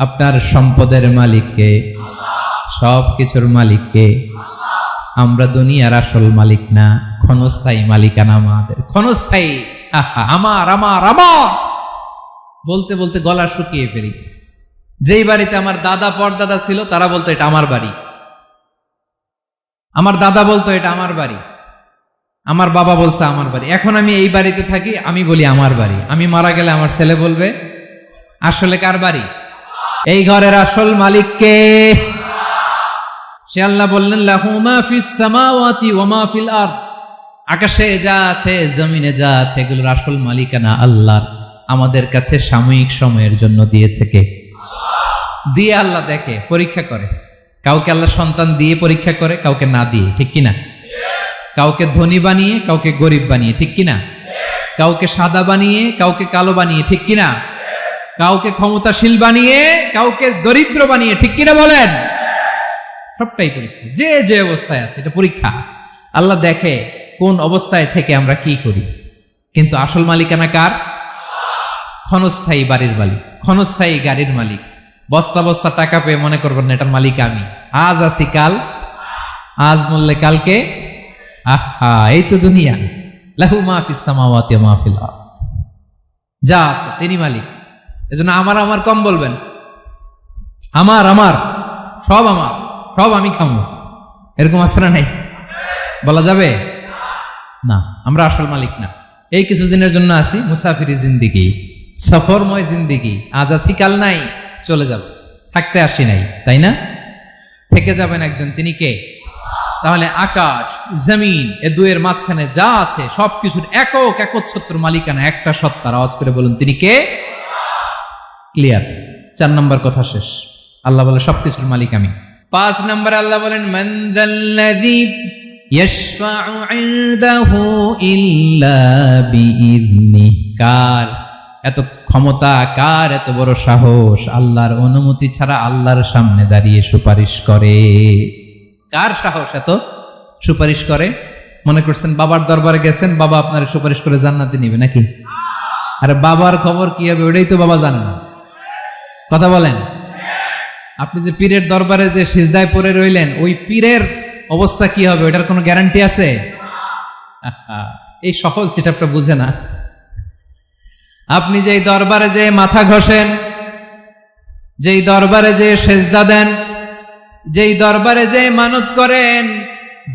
আপনার সম্পদের মালিক কে? সব কিছুর মালিক কে? আমরা দুনিয়ার আসল মালিক না, ক্ষণস্থায়ী মালিকানা আমাদের। ক্ষণস্থায়ী। আমার আমার আমার বলতে বলতে গলা শুকিয়ে ফেলি। যেই বাড়িতে আমার দাদা পরদাদা ছিল তারা বলতো এটা আমার বাড়ি, আমার দাদা বলতো এটা আমার বাড়ি, আমার বাবা বলছে আমার বাড়ি। এখন আমি এই বাড়িতে থাকি, আমি বলি আমার বাড়ি। আমি মারা গেলে আমার ছেলে বলবে আসলে কার বাড়ি? এই ঘরের আসল মালিক কে? সে আল্লাহ বললেন লাহু মা ফিস সামাওয়াতি ওয়া মা ফিল আরদ, আকাশে যা আছে জমিনে যা আছে এগুলোর আসল মালিকানা আল্লাহর। আমাদের কাছে সাময়িক সময়ের জন্য দিয়েছে কে? দিয়ে আল্লাহ দেখে, পরীক্ষা করে। কাউকে আল্লাহ সন্তান দিয়ে পরীক্ষা করে, কাউকে না দিয়ে, ঠিক কিনা? কাউকে ধনী বানিয়ে কাউকে গরিব বানিয়ে, ঠিক কিনা? কাউকে সাদা বানিয়ে কাউকে কালো বানিয়ে, ঠিক কিনা? কাউকে ক্ষমতাশীল বানিয়ে কাউকে দরিদ্র বানিয়ে, ঠিক কিনা বলেন? সবটাই পরীক্ষা। যে যে অবস্থায় আছে এটা পরীক্ষা। আল্লাহ দেখে কোন অবস্থায় থেকে আমরা কি করি। কিন্তু আসল মালিকানা কার? ক্ষণস্থায়ী বাড়ির মালিক, ক্ষণস্থায়ী গাড়ির মালিক, বস্তা বস্তা টাকা পেয়ে মনে করবেন না এটার মালিক আমি, আজ আছি কাল, আজ মরলে কালকে। আহা, এই তো দুনিয়া। লাহু মা ফিস সামাওয়াতি ওয়া মা ফিল আরদ, যা আছে তিনি মালিক। এজন্য আমার আমার কম বলবেন, আমার আমার সব আমার, সব আমি খামো, এরকম আছে না নাই? বলা যাবে না, আমরা আসল মালিক না। এই কিছুদিনের জন্য আছি, মুসাফিরি জিন্দিগি, সফরময় জিন্দিগি, আজ আছি কাল নাই, চলে যাব, থাকতে আসি নাই, তাই না? থেকে যাবেন একজন, তিনি কে? তাহলে আকাশ জমিন এ দুয়ের মাঝখানে যা আছে সবকিছুর একক একচ্ছত্র মালিকানা একটা সত্তার, আওয়াজ করে বলুন তিনি কে? ক্লিয়ার। 4 নম্বর কথা শেষ। আল্লাহ বলে সবকিছুর মালিক আমি। 5 নম্বর আল্লাহ বলেন মান যাল্লাযী ইয়াশফাউ ইনদাহু ইল্লা বিইذনি, কার এত ক্ষমতা, কার এত বড় সাহস আল্লাহর অনুমতি ছাড়া আল্লাহর সামনে দাঁড়িয়ে সুপারিশ করে? কার সাহস এত সুপারিশ করে? মনে করছেন বাবার দরবারে গেছেন, বাবা আপনার সুপারিশ করে জান্নাতে নিবে নাকি? আরে বাবার খবর কি হবে ওটাই তো বাবা জানে না। কথা বলেন। আপনি যে পীরের দরবারে যে সিজদায় পড়ে রইলেন, ওই পীরের অবস্থা কি হবে ওটার কোনো গ্যারান্টি আছে? এই সহজ হিসাবটা বুঝে না। আপনি যেই দরবারে যে মাথা ঘষেন, যেই দরবারে যে সেজদা দেন, যেই দরবারে যে মানত করেন,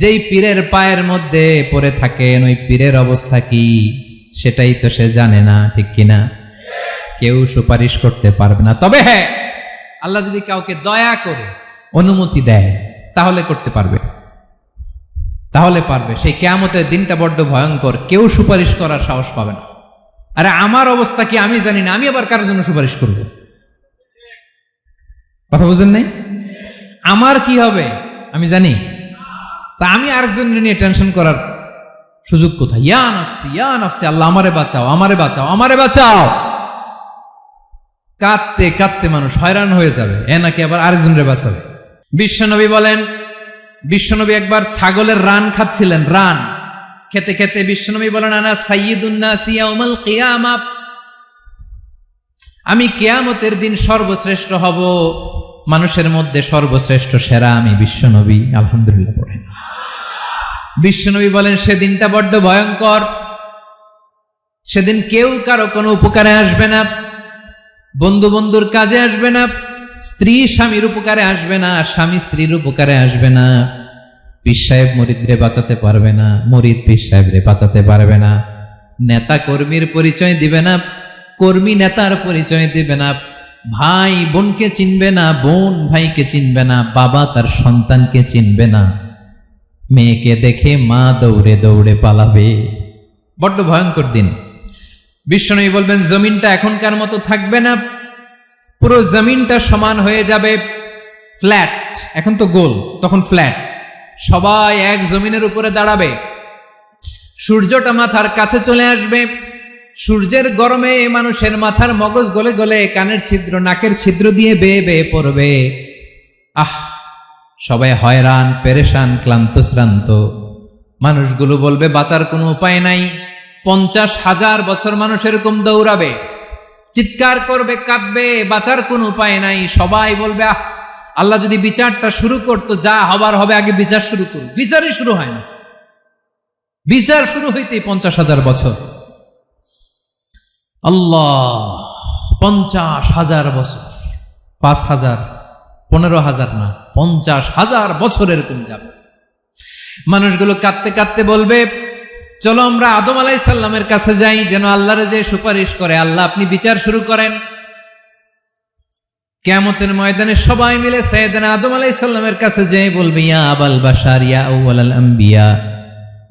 যেই পীরের পায়ের মধ্যে পড়ে থাকেন, ওই পীরের অবস্থা কি সেটাই তো সে জানে না, ঠিক কিনা? কেউ সুপারিশ করতে পারবে না। তবে হ্যাঁ, আল্লাহ যদি কাউকে দয়া করে অনুমতি দেয় তাহলে করতে পারবে, তাহলে পারবে। সেই কিয়ামতের দিনটা বড্ড ভয়ঙ্কর, কেউ সুপারিশ করার সাহস পাবে না। আরে আমার অবস্থা কি আমি জানি না, আমি আবার কারোর জন্য সুপারিশ করব? কথা বুঝেন নাই? আমার কি হবে আমি জানি, তা আমি আরেকজনের নিয়ে টেনশন করার সুযোগ কোথায়? ইয়া নাফসি ইয়া নাফসি, আল্লাহ আমারে বাঁচাও, আমারে বাঁচাও, আমারে বাঁচাও। কাঁদতে কাঁদতে মানুষ হয়রান হয়ে যাবে, এ নাকি আবার আরেকজনের বাঁচাবে। বিশ্বনবী বলেন, বিশ্বনবী একবার ছাগলের রান খাচ্ছিলেন, রান খেতে খেতে বিশ্বনবী বলেন আনা সাইয়্যিদুন নাসি ইয়াউমাল কিয়ামাহ, আমি কিয়ামতের দিন সর্বশ্রেষ্ঠ হব, মানুষের মধ্যে সর্বশ্রেষ্ঠ সেরা আমি বিশ্বনবী। আলহামদুলিল্লাহ পড়েন। বিশ্বনবী বলেন সেদিনটা বড্ড ভয়ঙ্কর, সেদিন কেউ কারো কোনো উপকারে আসবে না, বন্ধু বন্ধুর কাজে আসবে না, স্ত্রী স্বামীর উপকারে আসবে না, স্বামী স্ত্রীর উপকারে আসবে না, পীর সাহেব মুরিদরে বাঁচাতে পারবে না, মুরিদ পীর সাহেবরে বাঁচাতে পারবে না, নেতা কর্মীর পরিচয় দিবে না, কর্মী নেতার পরিচয় দিবে না, ভাই বোনকে চিনবে না, বোন ভাইকে চিনবে না, বাবা তার সন্তানকে চিনবে না, মেয়েকে দেখে মা দৌড়ে দৌড়ে পালাবে। বড্ড ভয়ঙ্কর দিন। বিশ্বনবী বলবেন জমিনটা এখনকার মতো থাকবে না, পুরো জমিনটা সমান হয়ে যাবে, ফ্ল্যাট। এখন তো গোল, তখন ফ্ল্যাট। সবাই এক জমিনের উপরে দাঁড়াবে, সূর্যটা মাথার কাছে চলে আসবে, সূর্যের গরমে মানুষের মাথার মগজ গলে গলে কানের ছিদ্র নাকের ছিদ্র দিয়ে বেয়ে বেয়ে পড়বে। আহ, সবাই হয়রান, পেরেশান, ক্লান্ত শ্রান্ত। মানুষগুলো বলবে বাঁচার কোনো উপায় নাই। 50,000 বছর মানুষ এরকম দৌড়াবে, চিৎকার করবে, কাঁদবে, বাঁচার কোনো উপায় নাই। সবাই বলবে আহ, আল্লাহ যদি বিচারটা শুরু করতো, যা হবার হবে, আগে বিচার শুরু করুক। বিচারই শুরু হয় না, বিচার শুরু হইতেই 50,000 বছর। আল্লাহ, 50,000 বছর, 5,000, 15,000 না, 50,000 বছর এরকম যাবে। মানুষগুলো কাঁদতে কাঁদতে বলবে চলো আমরা আদম আলাইহিস সালামের কাছে যাই, যেন আল্লাহরে যে সুপারিশ করে, আল্লাহ আপনি বিচার শুরু করেন। কিয়ামতের ময়দানে সবাই মিলে সাইয়েদনা আদম আলাইহিস সালামের কাছে যেয়ে বলবে ইয়া আবাল বাশার ইয়া আউয়ালাল আম্বিয়া,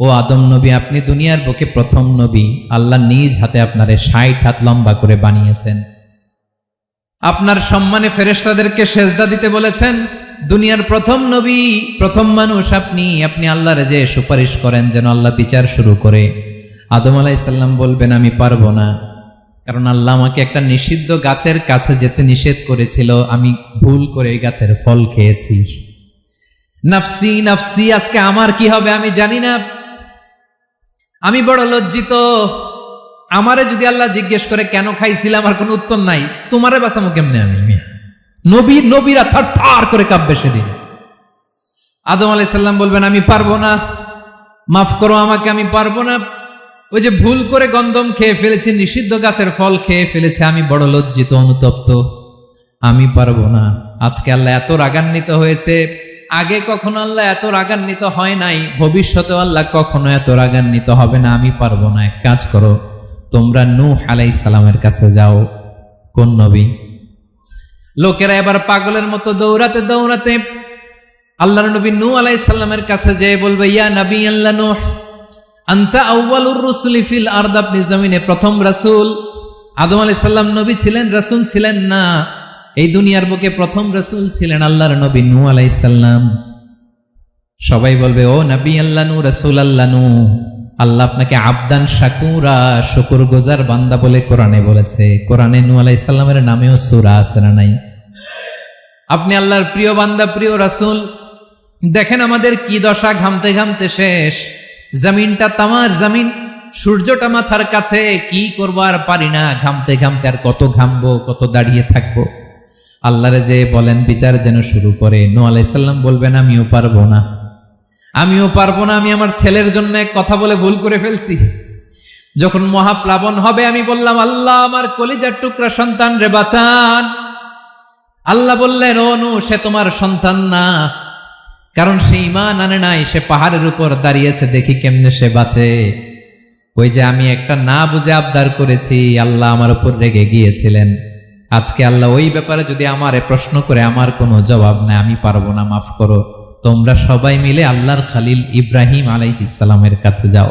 ও আদম নবী, আপনি দুনিয়ার বুকে প্রথম নবী, আল্লাহ নিজ হাতে আপনারে 60 হাত লম্বা করে বানিয়েছেন, আপনার সম্মানে ফেরেশতাদেরকে সেজদা দিতে বলেছেন, দুনিয়ার প্রথম নবী, প্রথম মানুষ আপনি, আপনি আল্লাহরে যে সুপারিশ করেন যেন আল্লাহ বিচার শুরু করে। আদম আলাইহিস সালাম বলবেন আমি পারবো না, কারণ আল্লাহ আমাকে একটা নিষিদ্ধ গাছের কাছে যেতে নিষেধ করেছিল, আমি ভুল করে এই গাছের ফল খেয়েছি। নাফসি নাফসি, আজকে আমার কি হবে আমি জানি না, আমি বড় লজ্জিত, আমারে যদি আল্লাহ জিজ্ঞেস করে কেন খাইছিলাম, আর কোনো উত্তর নাই, তোমারে বাঁচামো কেমনে আমি? নবীরা থার করে কাঁপবে সেদিন। আদম আলাইহিস সালাম বলবেন আমি পারবো না, মাফ করো আমাকে, আমি পারবো না। ওই যে ভুল করে গন্ধম খেয়ে ফেলেছি, নিষিদ্ধ গাছের ফল খেয়ে ফেলেছে, আমি বড় লজ্জিত, অনুতপ্ত, আমি পারবো না। আজকে আল্লাহ এত রাগান্বিত হয়েছে, আগে কখনো আল্লাহ এত রাগান্বিত হয় নাই, ভবিষ্যতেও আল্লাহ কখনো এত রাগান্বিত হবে না। আমি পারবো না। এক কাজ করো, তোমরা নূহ আলাইহিস সালামের কাছে যাও। কোন নবী? লোকেরা এবার পাগলের মতো দৌড়াতে দৌড়াতে আল্লাহর নবী নূহ আলাইহিস সালামের কাছে যেয়ে বলবে, ইয়া নবী আল্লাহ নূহ, আনতা আউয়ালুর রুসুলি ফিল আরদ, আপনি জমিনে প্রথম রাসূল। আদম আলাইহিস সালাম নবী ছিলেন, রাসূল ছিলেন না। এই দুনিয়ার বুকে প্রথম রাসূল ছিলেন আল্লাহর নবী নূহ আলাইহিস সালাম। সবাই বলবে, ও নবী আল্লাহ নূহ, রাসূল আল্লাহ নূহ, আল্লাহ আপনাকে আবদান শাকুরা, শুকরগুজার বান্দা বলে কোরআনে বলেছে। কোরআনে নূহ আলাইহিস সালামের নামেও সূরা আছে না নাই? আপনি আল্লাহর প্রিয় বান্দা, প্রিয় রাসূল। দেখেন আমাদের কি দশা, ঘামতে ঘামতে শেষ। জমিনটা তামার জমিন, সূর্যটা মাথার কাছে, কি করবো আর পারি না, ঘামতে ঘামতে আর কত ঘামবো, কত দাঁড়িয়ে থাকবো। আল্লাহরে যে বলেন বিচার যেন শুরু করে। নূহ আলাইহিস সালাম বলবেন আমিও পারবো না, আমিও পারবো না। আমি আমার ছেলের জন্য এক কথা বলে ভুল করে ফেলছি। যখন মহাপ্লাবন হবে আমি বললাম, আল্লাহ আমার কলিজার টুকরা সন্তান রে বাঁচান। আল্লাহ বললেন, ও নূহ, সে তোমার সন্তান না, কারণ সে ঈমান আনে নাই, সে পাহাড়ের উপর দাঁড়িয়েছে, দেখি কেমনে সে বাঁচে। ওই যে আমি একটা না বুঝে আবদার করেছি, আল্লাহ আমার উপর রেগে গিয়েছিলেন। আজকে আল্লাহ ওই ব্যাপারে যদি আমারে প্রশ্ন করে, আমার কোনো জবাব নাই, আমি পারবো না, মাফ করো। তোমরা সবাই মিলে আল্লাহর খালিল ইব্রাহিম আলাইহিস সালামের কাছে যাও।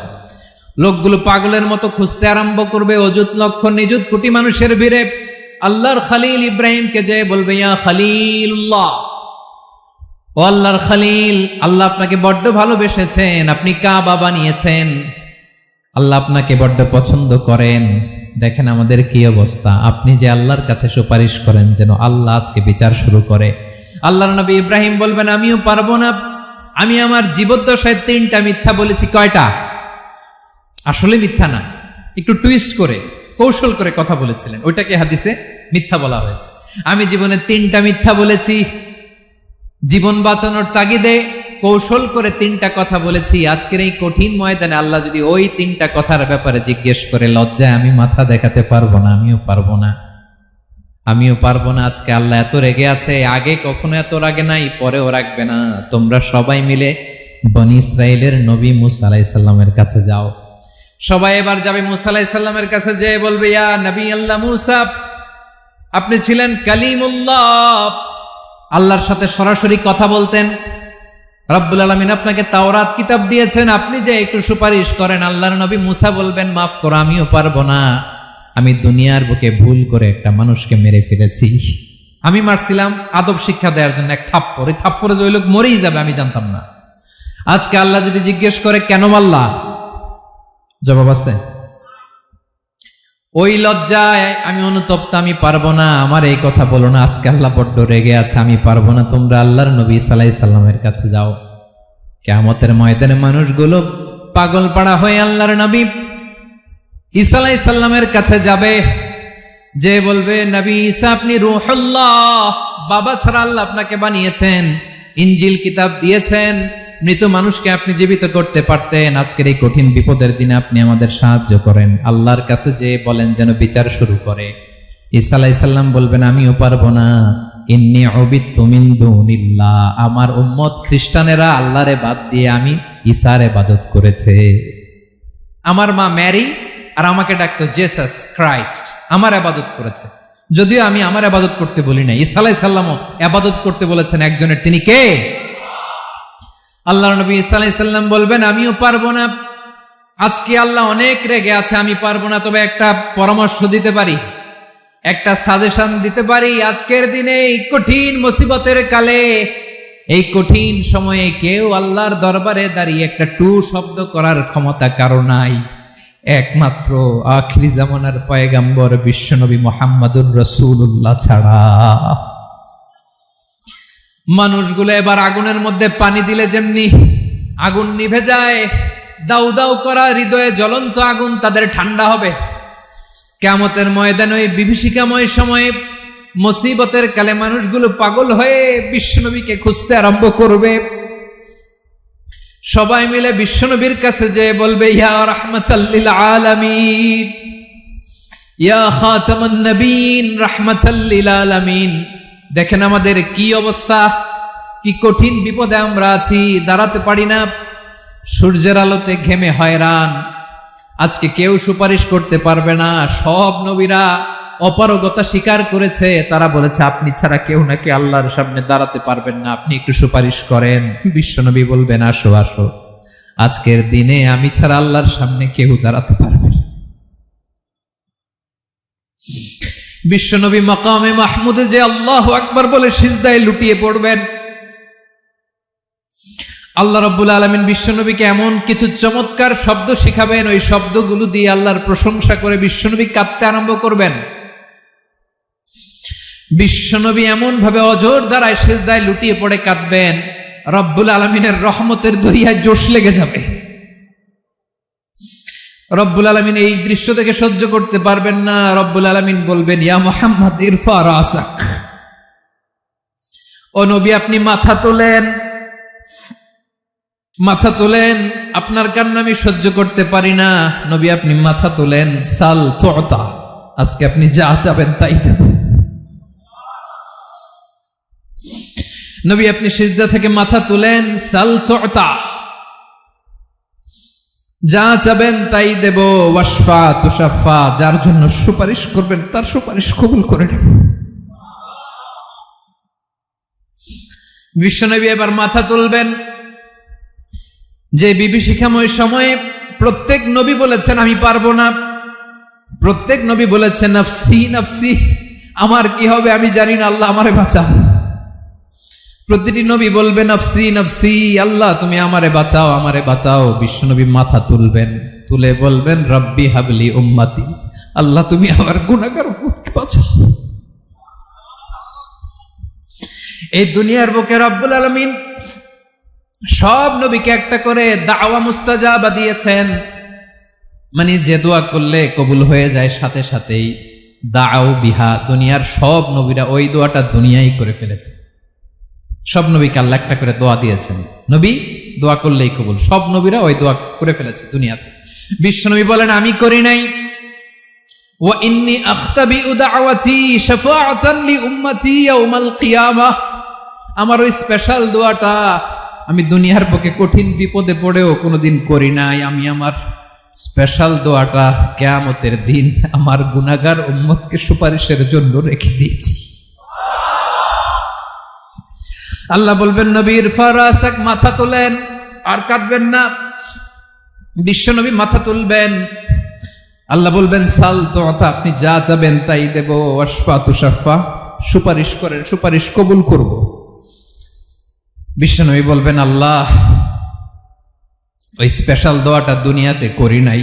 লোকগুলো পাগলের মতো খুঁজতে আরম্ভ করবে, অযুত লক্ষ নিযুত কোটি মানুষের ভিড়ে আল্লাহর খালিল ইব্রাহিমকে যে বলবে, ইয়া খালিলুল্লাহ, ও আল্লাহর খালিল, আল্লাহ আপনাকে বড্ড ভালোবেসেছেন, আপনি কাবা বানিয়েছেন, আল্লাহ আপনাকে বড্ড পছন্দ করেন। দেখেন আমাদের কি অবস্থা। আপনি যে আল্লাহর কাছে সুপারিশ করেন যেন আল্লাহ আজকে বিচার শুরু করে। আল্লাহর নবী ইব্রাহিম বলবেন, আমিও পারবো না। আমি আমার জীবদ্দশায় 3টা মিথ্যা বলেছি। কয়টা? আসলে মিথ্যা না, একটু টুইস্ট করে, কৌশল করে কথা বলেছিলেন, ওইটাকে হাদিসে মিথ্যা বলা হয়েছে। আমি জীবনে 3টা মিথ্যা বলেছি, জীবন বাঁচানোর তাগিদে কৌশল করে 3টা কথা বলেছি। আজকের এই কঠিন ময়দানে আল্লাহ যদি ওই 3টা কথার ব্যাপারে জিজ্ঞেস করে, লজ্জায় আমি মাথা দেখাতে পারবো না, আমিও পারবো না, আমিও পারবো না। আজকে আল্লাহ এত রেগে আছে, আগে কখনো এত রাগে নাই, পরেও রাখবে না। তোমরা সবাই মিলে বনি ইসরাইলের নবী মূসা আলাইহিস সালামের কাছে যাও। সবাই এবার যাবে মূসা আলাইহিস সালামের কাছে, যে বলবে, ইয়া নবী আল্লাহ মূসা, আপনি ছিলেন কালিমুল্লাহ, আল্লাহর সাথে সরাসরি কথা বলতেন। রব্বুল আলামিন আপনাকে তাওরাত কিতাব দিয়েছেন, আপনি যে একটু সুপারিশ করেন। আল্লাহর নবী মূসা বলবেন, মাফ করো, আমিও পারবো না। আমি দুনিয়ার বুকে ভুল করে একটা মানুষকে মেরে ফেলেছি। আমি মারছিলাম আদব শিক্ষা দেওয়ার জন্য এক থাপ্পড়, এই থাপ্পড়ে যে ওই লোক মরেই যাবে আমি জানতাম না। আজকে আল্লাহ যদি জিজ্ঞেস করে কেন মারলা, জবাব আছে? ওই লজ্জায় আমি অনুতপ্ত, আমি পারবো না, আমার এই কথা বলো না। আজকে আল্লাহ বড্ড রেগে আছে, আমি পারবো না। তোমরা আল্লাহর নবী ঈসা আলাইহিস সালামের কাছে যাও। কিয়ামতের ময়দানে মানুষগুলো পাগল পাড়া হয়ে আল্লাহর নবী ঈসা আলাইহিস সালামের কাছে যাবে, যে বলবে, নবী ঈসা আপনি রূহুল্লাহ, বাবা ছাড়া আল্লাহ আপনাকে বানিয়েছেন, ইনজিল কিতাব দিয়েছেন, মৃত মানুষকে আপনি জীবিত করতে পারতেন। আজকের এই কঠিন বিপদের দিনে আপনি আমাদের সাহায্য করেন। আল্লাহর কাছে যে বলেন যেন বিচার শুরু করে। ঈসা আলাইহিস সালাম বলবেন, আমিও পারবো না। ইন্নী উবিদতু মিন দুনিল্লাহ, আমার উম্মত খ্রিস্টানেরা আল্লাহরে বাদ দিয়ে আমি ঈসার ইবাদত করেছে। আমার মা ম্যারি আর আমাকে ডাকতো জেসাস ক্রাইস্ট, আমার ইবাদত করেছে। যদিও আমি আমার ইবাদত করতে বলি না, ঈসা আলাইহিস সালামও ইবাদত করতে বলেছেন একজনের, তিনি কে? আল্লাহর নবী ঈসা আলাইহিস সালাম বলবেন, আমিও পারবো না। আজকে আল্লাহ অনেক রেগে আছে, আমি পারবো না। তবে একটা পরামর্শ দিতে পারি, একটা সাজেশন দিতে পারি। আজকের দিনে এই কঠিন মুসিবতের কালে, এই কঠিন সময়ে কেউ আল্লাহর দরবারে দাঁড়িয়ে একটা টু শব্দ করার ক্ষমতা কারো নাই, একমাত্র আখিরি জামানার পয়গাম্বর বিশ্বনবী মুহাম্মদুর রাসূলুল্লাহ ছাড়া। মানুষগুলো এবার আগুনের মধ্যে পানি দিলে যেমনি আগুন নিভে যায়, দাউ দাউ করা হৃদয়ে জ্বলন্ত আগুন তাদের ঠান্ডা হবে, কিয়ামতের ময়দানে ওই বিভীষিকাময় সময়ে মুসিবতের কালে মানুষগুলো পাগল হয়ে বিশ্বনবীকে খুঁজতে আরম্ভ করবে। সবাই মিলে বিশ্বনবীর কাছে যেয়ে বলবে, ইয়া রাহমাতাল লিল আলামিন, ইয়া খাতামান নবীন, রাহমাতাল লিল আলামিন, দেখেন আমাদের কি অবস্থা, কি কঠিন বিপদে আমরা আছি, দাঁড়াতে পারি না, সূর্যের আলোতে ঘেমে হয়রান, আজকে কেউ সুপারিশ করতে পারবে না। সব নবীরা অপারগতা স্বীকার করেছে, তারা বলেছে আপনি ছাড়া কেউ নাকি আল্লাহর সামনে দাঁড়াতে পারবেন না, আপনি একটু সুপারিশ করেন। বিশ্বনবী বলবেন, আসো আসো, আজকের দিনে আমি ছাড়া আল্লাহর সামনে কেউ দাঁড়াতে পারবে না। বিশ্বনবী মাকামে মাহমুদে যে আল্লাহু আকবার বলে সিজদায় লুটিয়ে পড়বেন। আল্লাহ রাব্বুল আলামিন বিশ্বনবীকে এমন কিছু চমৎকার শব্দ শিখাবেন, ওই শব্দগুলো দিয়ে আল্লাহর প্রশংসা করে বিশ্বনবী কাঁদতে আরম্ভ করবেন। বিশ্বনবী এমন ভাবে অজর দ্বারায় সিজদায় লুটিয়ে পড়ে কাঁদবেন, রব্বুল আলামিনের রহমতের দরিয়ায় জোশ লেগে যাবে। রব্বুল আলামিন এই দৃশ্য থেকে সহ্য করতে পারবেন না। রব্বুল আলামিন বলবেন, ইয়া মুহাম্মদ ইরফা রাসাক, ও নবী আপনি মাথা তোলেন, মাথা তোলেন, আপনার কান্না আমি সহ্য করতে পারি না। নবী আপনি মাথা তোলেন, সাল তুতা, আজকে আপনি যা চাবেন তাই দেব। নবী আপনি সিজদা থেকে মাথা তুলেন, সাল তুতা, যা চাবেন তাই দেব। ওয়াশফা তুশাফা, যার জন্য সুপারিশ করবেন তার সুপারিশ কবুল করে নেব। বিশ্বনবী এবার মাথা তুলবেন। যে বিভীষিকাময় সময়ে প্রত্যেক নবী বলেছেন আমি পারবো না, প্রত্যেক নবী বলেছেন নফসি নফসি, আমার কি হবে আমি জানি না, আল্লাহ আমারে বাঁচাও। প্রতিটি নবী বলবে নফসি নফসি, আল্লাহ তুমি আমারে বাঁচাও, আমারে বাঁচাও। বিশ্বনবী মাথা তুলবেন, তুলে বলবেন রব্বি হাবলি উম্মতি, আল্লাহ তুমি আমার গুনাহগার উম্মতকে বাঁচাও। এই দুনিয়ার বুকে রব্বুল আলামিন সব নবীকে একটা করে দাওয়া মুস্তাজাবা দিয়েছেন, মানে যে দোয়া করলে কবুল হয়ে যায় সাথে সাথেই। দাও বিহা, দুনিয়ার সব নবীরা ওই দোয়াটা দুনিয়ায় করে ফেলেছে। সব নবীকে আল্লাহ একটা করে দোয়া দিয়েছেন, নবী দোয়া করলেই কবুল, সব নবীরা ওই দোয়া করে ফেলেছে দুনিয়াতে। বিশ্বনবী বলেন আমি করি নাই। ওয়া ইন্নী আখতাবিউ দাওয়াতি শাফাআতান লি উম্মতি ইয়াউমাল কিয়ামাহ, আমার ওই স্পেশাল দোয়াটা আমি দুনিয়ার বুকে কঠিন বিপদে পড়েও কোনোদিন করি নাই। আমি আমার স্পেশাল দোয়াটা কিয়ামতের দিন আমার গুনাহগার উম্মতকে সুপারিশের জন্য রেখে দিয়েছি। আল্লাহ বলবেন নবীর ফারাসাক, মাথা তোলেন, আর কাঁদবেন না। বিশ্বনবী মাথা তুলবেন, আল্লাহ বলবেন সাল তুতা, আপনি যা চাবেন তাই দেব। ওয়াশফা তুশাফা, সুপারিশ করেন, সুপারিশ কবুল করব। বিশ্বনবী বলবেন আল্লাহ ওই স্পেশাল দোয়াটা দুনিয়াতে করি নাই,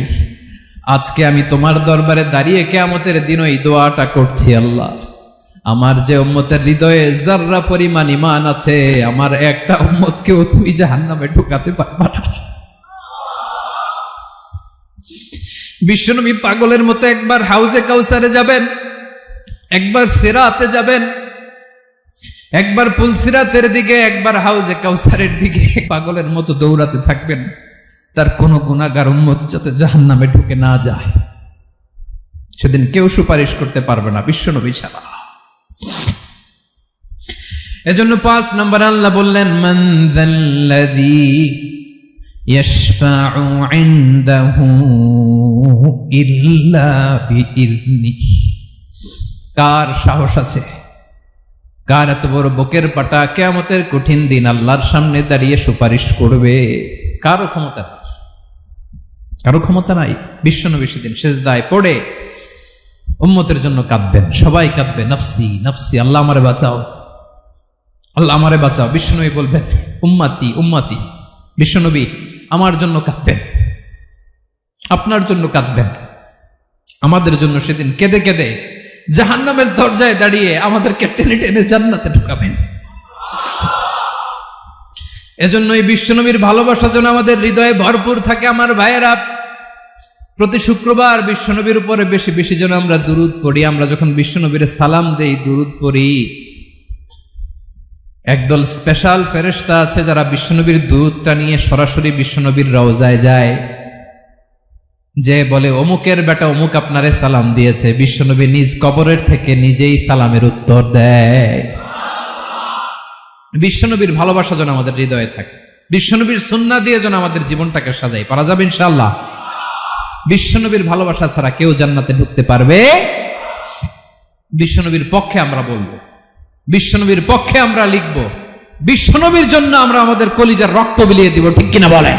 আজকে আমি তোমার দরবারে দাঁড়িয়ে কিয়ামতের দিন ওই দোয়াটা করছি। আল্লাহ আমার যে উম্মতের হৃদয়ে যাররা পরিমাণ ঈমান আছে, আমার একটা উম্মতকেও তুই জাহান্নামে ঢুকাতে পারবা না। বিশ্বনবী পাগলের মতো একবার হাউজে কাউসারে যাবেন, একবার সিরাতে যাবেন, একবার পুলসিরাতের দিকে, একবার হাউজে কাউসারের দিকে, পাগলের মতো দৌড়াতে থাকবেন, তার কোনো গুনাহগার উম্মত যাতে জাহান্নামে ঢুকে না যায়। সেদিন কেউ সুপারিশ করতে পারবে না বিশ্বনবী ছাড়া। এজন্য 5 নম্বর আল্লাহ বললেন মান যাল্লাযী ইয়াশফাউ ইনদাহু ইল্লা বিইযনিহি, কার সাহস আছে, কার এত বড় বুকের পাটা কিয়ামতের কঠিন দিন আল্লাহর সামনে দাঁড়িয়ে সুপারিশ করবে? কারো ক্ষমতা নাই, কারো ক্ষমতা নাই। বিশ্বনবী সেদিন সিজদায় পড়ে উম্মতের জন্য কাঁদবেন, সবাই কাঁদবে নফসি নফসি, আল্লাহ আমারে বাঁচাও, আল্লাহ আমারে বাঁচাও। বিশ্বনবী বলবেন উম্মতি উম্মতি, বিশ্বনবী আমার জন্য কাঁদবেন, আপনার জন্য কাঁদবেন, আমাদের জন্য সেদিন কেঁদে কেঁদে জাহান্নামের দরজায় দাঁড়িয়ে আমাদেরকে টেনে টেনে জান্নাতে ঢুকাবেন। এজন্য এই বিশ্বনবীর ভালোবাসা যেন আমাদের হৃদয়ে ভরপুর থাকে। আমার ভাইয়েরা, প্রতি শুক্রবার বিশ্বনবীর উপরে বেশি বেশি যেন আমরা দুরূদ পড়ি। আমরা যখন বিশ্বনবীর সালাম দেই, দুরূদ পড়ি, একদল স্পেশাল ফেরেশতা আছে যারা বিশ্বনবীর দুরূদটা নিয়ে সরাসরি বিশ্বনবীর রওজায় যায়, যে বলে অমুকের বেটা অমুক আপনারে সালাম দিয়েছে। বিশ্বনবী নিজ কবরের থেকে নিজেই সালামের উত্তর দেয়। বিশ্বনবীর ভালোবাসা যেন আমাদের হৃদয়ে থাকে, বিশ্বনবীর সুন্নাহ দিয়ে যেন আমাদের জীবনটাকে সাজাই। পারা যাবে ইনশাআল্লাহ। বিশ্বনবীর ভালোবাসা ছাড়া কেউ জান্নাতে ঢুকতে পারবে? বিশ্বনবীর পক্ষে আমরা বলবো, বিশ্বনবীর পক্ষে আমরা লিখব, বিশ্বনবীর জন্য আমরা আমাদের কলিজার রক্ত বিলিয়ে দিব, ঠিক কিনা বলেন?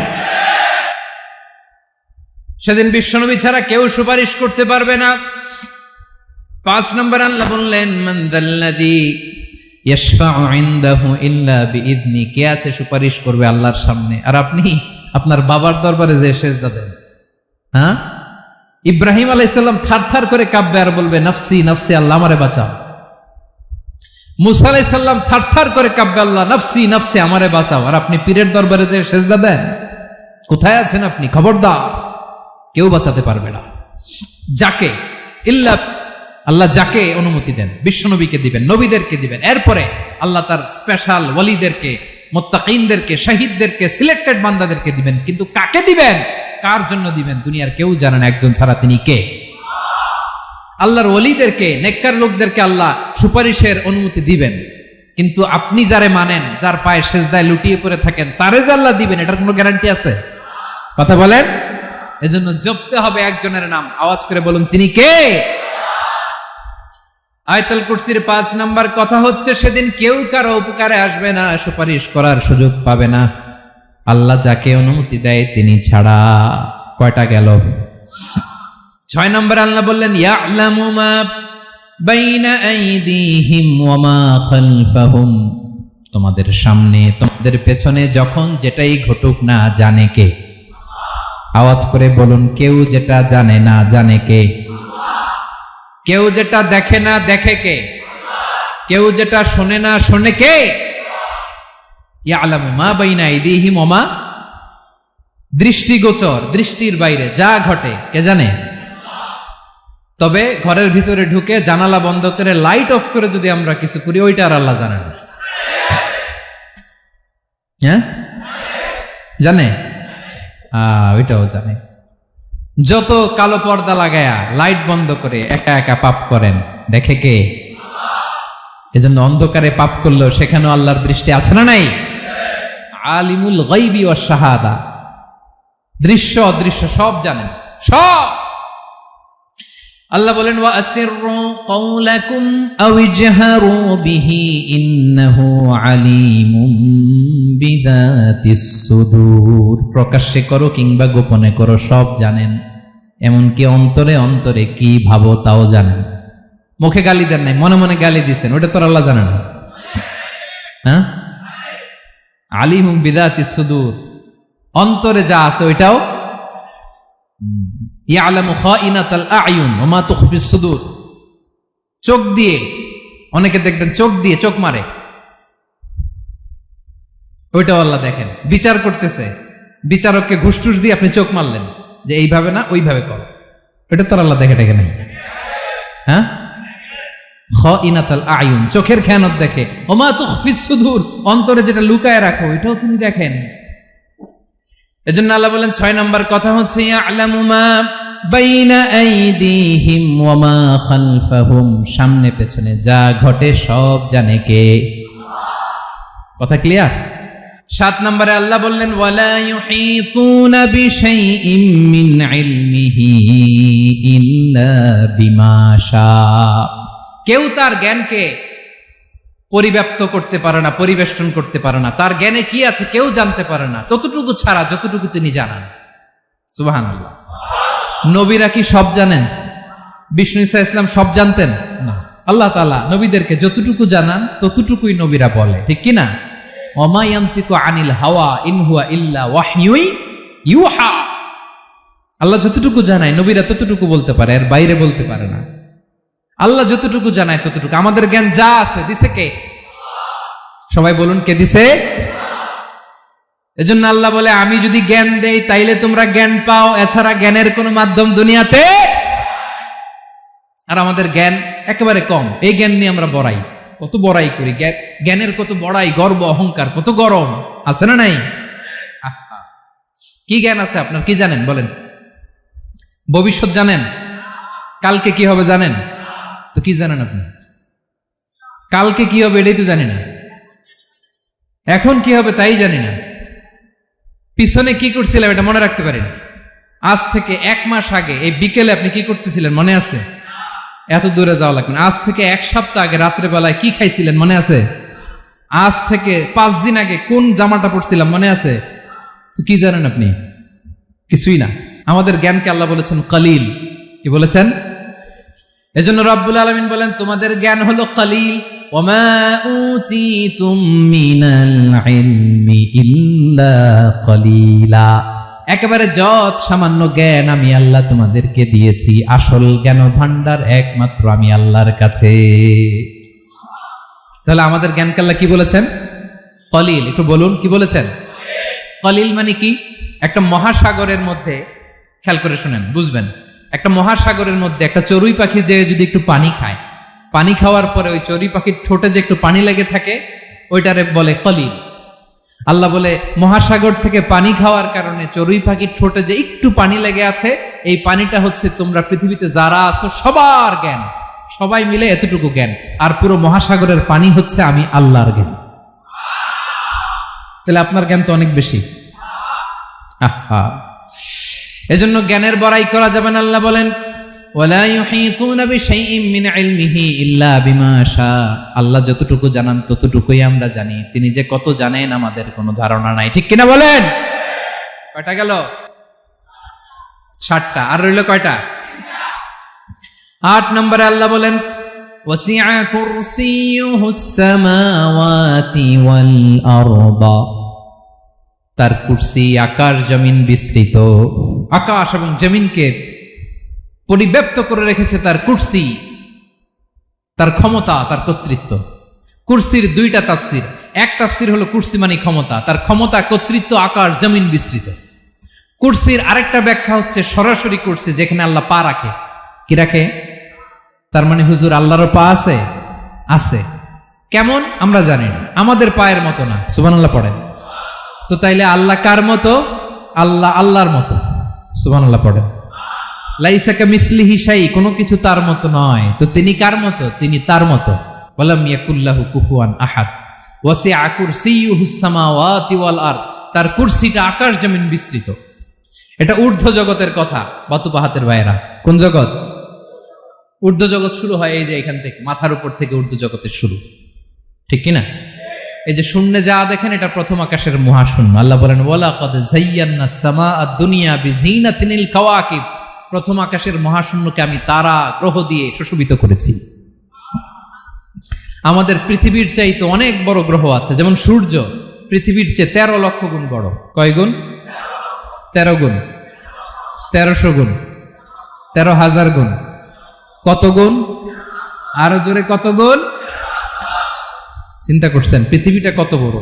সেদিন বিশ্বনবী ছাড়া কেউ সুপারিশ করতে পারবে না। 5 নম্বর আল্লাহ বললেন, মান যাল্লাযী ইয়াশফাউ ইনদাহু ইল্লা বিইذনি। কে আছে সুপারিশ করবে আল্লাহর সামনে আর আপনি আপনার বাবার দরবারে যে সেজদা দেন? হ্যাঁ, ইব্রাহিম আলাইহিস সালাম থারথার করে কাঁপবে আর বলবে নাফসি নাফসি, আল্লাহ আমারে বাঁচাও। মুসা আলাইহিস সালাম থারথার করে কাঁপবে, আল্লাহ নাফসি নাফসি, আমারে বাঁচাও। আর আপনি পীরের দরবারে যে সেজদা দেন? কোথায় আছেন আপনি? খবরদার, কেউ বাঁচাতে পারবে না। যাকে ইল্লা আল্লাহ যাকে অনুমতি দেন, বিশ্বনবীকে দিবেন, নবীদেরকে দিবেন। এরপরে আল্লাহ তার স্পেশাল ওয়ালিদেরকে, মুত্তাকিনদেরকে, শহীদদেরকে, সিলেক্টেড বান্দাদেরকে দিবেন। কিন্তু কাকে দিবেন, কার জন্য দিবেন, দুনিয়ার কেউ জানে না একজন ছাড়া। তিনি কে? আল্লাহর ওয়ালিদেরকে, নেককার লোকদেরকে আল্লাহ সুপারিশের অনুমতি দিবেন। কিন্তু আপনি যারে মানেন, যার পায়ে সেজদায় লুটিয়ে পড়ে থাকেন, তারে যে আল্লাহ দিবেন, এটার কোনো গ্যারান্টি আছে? কথা বলেন। এজন্য জপতে হবে একজনের নাম, আওয়াজ করে বলুন, তিনি কে? আয়াতুল কুরসির 5 নাম্বার কথা হচ্ছে, সেদিন কেউ কারো উপকারে আসবে না, সুপারিশ করার সুযোগ পাবে না, আল্লাহ যাকে অনুমতি দেয় তিনি ছাড়া। কয়টা গেল? 6 নম্বর আল্লাহ বললেন, ইয়ালামু মা বাইনা আইদিহিম ওয়া মা খালফাহুম। তোমাদের সামনে, তোমাদের পেছনে যখন যেটাই ঘটুক না, জানে কে? আওয়াজ করে বলুন, কেউ যেটা জানে না, জানে কে? কেউ যেটা দেখে না, দেখে কে? কেউ যেটা শোনে না, শোনে কে? ইয়ালামু মা বাইনা আইদিহিম ওয়া মা, দৃষ্টিগোচর, দৃষ্টির বাইরে যা ঘটে কে জানে? তবে ঘরের ভিতরে ঢুকে জানালা বন্ধ করে লাইট অফ করে যদি আমরা কিছু করি, ওইটা আর আল্লাহ জানে না। হ্যাঁ, জানে? ওইটাও জানে। যত কালো পর্দা লাগায়া লাইট বন্ধ করে একা একা পাপ করেন, দেখে কে? এজন্য অন্ধকারে পাপ করলেও সেখানেও আল্লাহর দৃষ্টি আছে না নাই? আলিমুল গায়বি ওয়াশ শাহাদা, দৃশ্য অদৃশ্য সব জানেন, সব। আল্লাহ বলেন, ওয়া আসিররু কাওলাকুম আও ইজহারু বিহি ইন্নাহু আলিমুম বিযাতিস সুদূর। প্রকাশ্যে করো কিংবা গোপনে করো, সব জানেন। এমনকি অন্তরে অন্তরে কি ভাবো তাও জানেন। মুখে গালি দেন নাই, মনে মনে গালি দিছেন, ওটা তো আল্লাহ জানে না? হ্যাঁ, আলিমুম বিযাতিস সুদূর, অন্তরে যা আছে ওইটাও। ইয়ালামু খাইনাতাল আ'য়ুন ওয়া মা তুখফিস সুদূর। চোখ দিয়ে, অনেকে দেখবেন চোখ দিয়ে চোখ মারে, ওইটাও আল্লাহ দেখেন। বিচার করতেছে, বিচারককে ঘুষ টুস দিয়ে আপনি চোখ মারলেন যে এইভাবে না ওইভাবে করো, এটা তো আল্লাহ দেখে দেখে নাই? হ্যাঁ, খাইনাতাল আ'য়ুন, চোখের খেয়ানত দেখে। ওয়া মা তুখফিস সুদূর, অন্তরে যেটা লুকায় রাখো এটাও তিনি দেখেন। এজন্য আল্লাহ বলেন 6 নম্বর কথা হচ্ছে, ইয়ালামু মা বাইনা আইদিহিম ওয়া মা খালফাহুম, সামনে পেছনে যা ঘটে সব জানে কে? কথা ক্লিয়ার? 7 নম্বরে আল্লাহ বললেন, ওয়ালা ইউহিতুনা বিশাইইম মিন ইলমিহি ইল্লা বিমা শা। কেউ তার জ্ঞানকে পরিব্যাপ্ত করতে পারে না, পরিবেষ্টন করতে পারে না। তার জ্ঞানে কি আছে কেউ জানতে পারে না, ততটুকু ছাড়া যতটুকু তিনি জানান। সুবহানাল্লাহ। নবীরা কি সব জানেন? বিষ্ণু ঈসা ইসলাম সব জানতেন না। আল্লাহ তাআলা নবীদেরকে যতটুকু জানান ততটুকুই নবীরা বলে, ঠিক কি না? ওয়া মা ইয়ানতিকু আনিল হাওয়া ইন হুয়া ইল্লা ওয়াহয়ুন ইউহা। আল্লাহ যতটুকু জানায় নবীরা ততটুকু বলতে পারে, এর বাইরে বলতে পারে না। আল্লাহ যতটুকু জানায় ততটুকু। আমাদের জ্ঞান যা আছে দিছে কে? সবাই বলুন, কে দিছে? এজন্য আল্লাহ বলে আমি যদি জ্ঞান দেই তাইলে তোমরা জ্ঞান পাও, এছাড়া জ্ঞানের কোনো মাধ্যম দুনিয়াতে। আর আমাদের জ্ঞান একেবারে কম, এই জ্ঞান নিয়ে আমরা বড়াই, কত বড়াই করি, জ্ঞানের কত বড়াই, গর্ব অহংকার, কত গরম আছে না নাই? কি জ্ঞান আছে আপনার? কি জানেন বলেন? ভবিষ্যৎ জানেন? কালকে কি হবে জানেন? তো কি জানেন আপনি? কালকে কি হবে এটাই তো জানি না, এখন কি হবে তাই জানি না, পিছনে কি করছিলাম এটা মনে রাখতে পারি না। আজ থেকে 1 মাস আগে এই বিকেলে আপনি কি করতেছিলেন মনে আছে? এত দূরে যাওয়া লাগবে না। আজ থেকে 1 সপ্তাহ আগে রাত্রে বেলায় কি খাইছিলেন মনে আছে? আজ থেকে 5 দিন আগে কোন জামাটা পড়ছিলাম মনে আছে? তো কি জানেন আপনি? কিছুই না। আমাদের জ্ঞানকে আল্লাহ বলেছেন কলিল। কি বলেছেন? এজন্য রব্বুল আলামিন বলেন তোমাদের জ্ঞান হলো কলিল। ওমা উতিতুম মিনাল ইলমি ইল্লা কলিলা। একেবারে যত সামান্য জ্ঞান আমি আল্লাহ তোমাদেরকে দিয়েছি, আসল জ্ঞান ভান্ডার একমাত্র আমি আল্লাহর কাছে। তাহলে আমাদের জ্ঞানকে আল্লাহ কি বলেছেন? কলিল। একটু বলুন কি বলেছেন? কলিল মানে কি? একটা মহাসাগরের মধ্যে, খেয়াল করে শুনেন বুঝবেন, একটা মহাসাগরের মধ্যে একটা চড়ুই পাখি যে যদি একটু পানি খায়, পানি খাওয়ার পরে ওই চড়ুই পাখির ঠোঁটে যে একটু পানি লেগে থাকে ওইটারে বলে কলিল। আল্লাহ বলে মহাসাগর থেকে পানি খাওয়ার কারণে চড়ুই পাখির ঠোঁটে যে একটু পানি লেগে আছে, এই পানিটা হচ্ছে তোমরা পৃথিবীতে যারা আছো সবার জ্ঞান, সবাই মিলে এতটুকু জ্ঞান, আর পুরো মহাসাগরের পানি হচ্ছে আমি আল্লাহর জ্ঞান। তাহলে আপনার জ্ঞান তো অনেক বেশি। এজন্য জ্ঞানের বড়াই করা যাবে না। আল্লাহ বলেন ওয়ালা ইউহিতুনা বিশাইইম মিন ইলমিহি ইল্লা বিমা শা। আল্লাহ যতটুকু জানান ততটুকুই আমরা জানি, তিনি যে কত জানেন আমাদের কোনো ধারণা নাই। ঠিক কিনা বলেন? কয়টা গেল? 7টা। আর রইল কয়টা? 8 নম্বরে আল্লাহ বলেন ওয়াসিআ কুরসিয়ুহুস সামাওয়াতি ওয়াল আরদা। তার কুরসি আকাশ জমিন বিস্তৃত, আকাশ এবং জমিনকে পরিব্যাপ্ত করে রেখেছে তার কুরসি, তার ক্ষমতা, তার কর্তৃত্ব। কুরসির 2টা তাফসির। এক তাফসির হলো কুরসি মানে ক্ষমতা, তার ক্ষমতা, কর্তৃত্ব, আকাশ জমিন বিস্তৃত। কুরসির আরেকটা ব্যাখ্যা হচ্ছে সরাসরি কুরসি, যেখানে আল্লাহ পা রাখে। কি রাখে? তার মানে হুজুর আল্লাহরও পা আছে? আছে। কেমন আমরা জানি না, আমাদের পায়ের মতো না। সুবহানাল্লাহ পড়েন তো। তাইলে আল্লাহ কার মতো? আল্লাহ আল্লাহর মতো। সুবহানাল্লাহ পড়েন। লাইসা কামিসলিহি শাই, কোনো কিছু তার মতো নয়। তো তিনি কার মতো? তিনি তার মতো। ওয়ালাম ইয়াকুল্লাহু কুফুয়ান আহাদ। ওয়াসিআ কুরসিয়ুহুস সামাওয়াতি ওয়াল আরদ। তার কুরসিটা আকাশ জমিন বিস্তৃত। এটা ঊর্ধ্ব জগতের কথা বাতুপাহাতের ভাইয়েরা। কোন জগৎ? ঊর্ধ্ব জগৎ শুরু হয় এই যে এখান থেকে, মাথার উপর থেকে ঊর্ধ্ব জগতের শুরু। ঠিক কিনা? এই যে শূন্যে যা দেখেন এটা প্রথম আকাশের মহাশূন্য। আল্লাহ বলেন ওয়ালাকাদ যায়্যানাস সামাআদ দুনিয়া বিজিনাতিল কাওয়াকিব। প্রথম আকাশের মহাশূন্যকে আমি তারা গ্রহ দিয়ে সুশোভিত করেছি। আমাদের পৃথিবীর চাইতে অনেক বড় গ্রহ আছে, যেমন সূর্য পৃথিবীর চেয়ে 13 লক্ষ গুণ বড়। কয় গুণ? 13 গুণ, 1300 গুণ, 13,000 গুণ। কত গুণ? আরো জোরে কত গুণ? চিন্তা করছেন পৃথিবীটা কত বড়,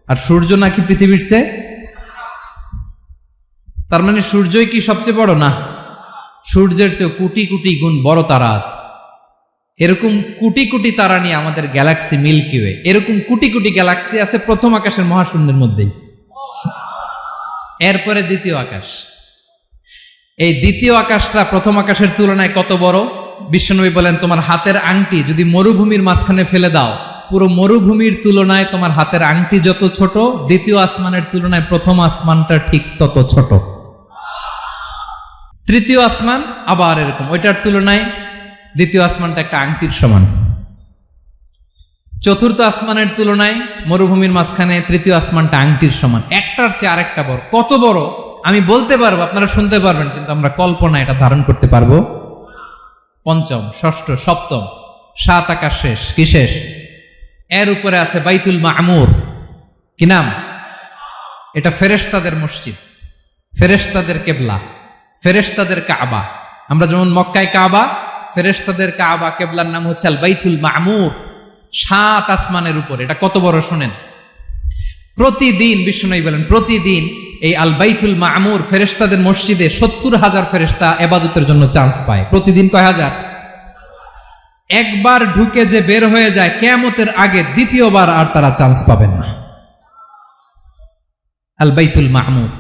আর সূর্য নাকি পৃথিবীর চেয়ে? তার মানে সূর্যই কি সবচেয়ে বড়? না, সূর্যের চেয়ে কোটি কোটি গুণ বড় তারা আছে। এরকম কোটি কোটি তারা নিয়ে আমাদের গ্যালাক্সি মিল্কি ওয়ে। এরকম কোটি কোটি গ্যালাক্সি আছে প্রথম আকাশের মহাশূন্যের মধ্যেই। এরপরে দ্বিতীয় আকাশ। এই দ্বিতীয় আকাশটা প্রথম আকাশের তুলনায় কত বড়? বিশ্বনবী বলেন তোমার হাতের আংটি যদি মরুভূমির মাঝখানে ফেলে দাও, পুরো মরুভূমির তুলনায় তোমার হাতের আংটি যত ছোট, দ্বিতীয় আসমানের তুলনায় প্রথম আসমানটা ঠিক তত ছোট। তৃতীয় আসমান আবার এরকম, ওইটার তুলনায় দ্বিতীয় আসমানটা একটা আংটির সমান। চতুর্থ আসমানের তুলনায় মরুভূমির মাঝখানে তৃতীয় আসমানটা আংটির সমান। একটার চেয়ে আরেকটা বড়। কত বড় আমি বলতে পারবো, আপনারা শুনতে পারবেন, কিন্তু আমরা কল্পনা এটা ধারণ করতে পারবো? পঞ্চম, ষষ্ঠ, সপ্তম, 7 আকাশ শেষ। কি শেষ? এর উপরে আছে বাইতুল মামুর। কি নাম? এটা ফেরেশতাদের মসজিদ, ফেরেশতাদের কেবলা, ফেরেশতাদের কাবা। আমরা যেমন মক্কায় কাবা, ফেরেশতাদের কাবা কেবলার নাম হচ্ছে আল বাইতুল মামুর। 7 আসমানের উপর। এটা কত বড় শোনেন। প্রতিদিন বিষ্ণু বলেন প্রতিদিন এই আল বাইতুল মামুর ফেরেশতাদের মসজিদে 70,000 ফেরেশতা ইবাদতের জন্য চান্স পায়। প্রতিদিন কয় হাজার? একবার ঢুকে যে বের হয়ে যায় কিয়ামতের আগে দ্বিতীয়বার আর তারা চান্স পাবে না। আল বাইতুল মামুর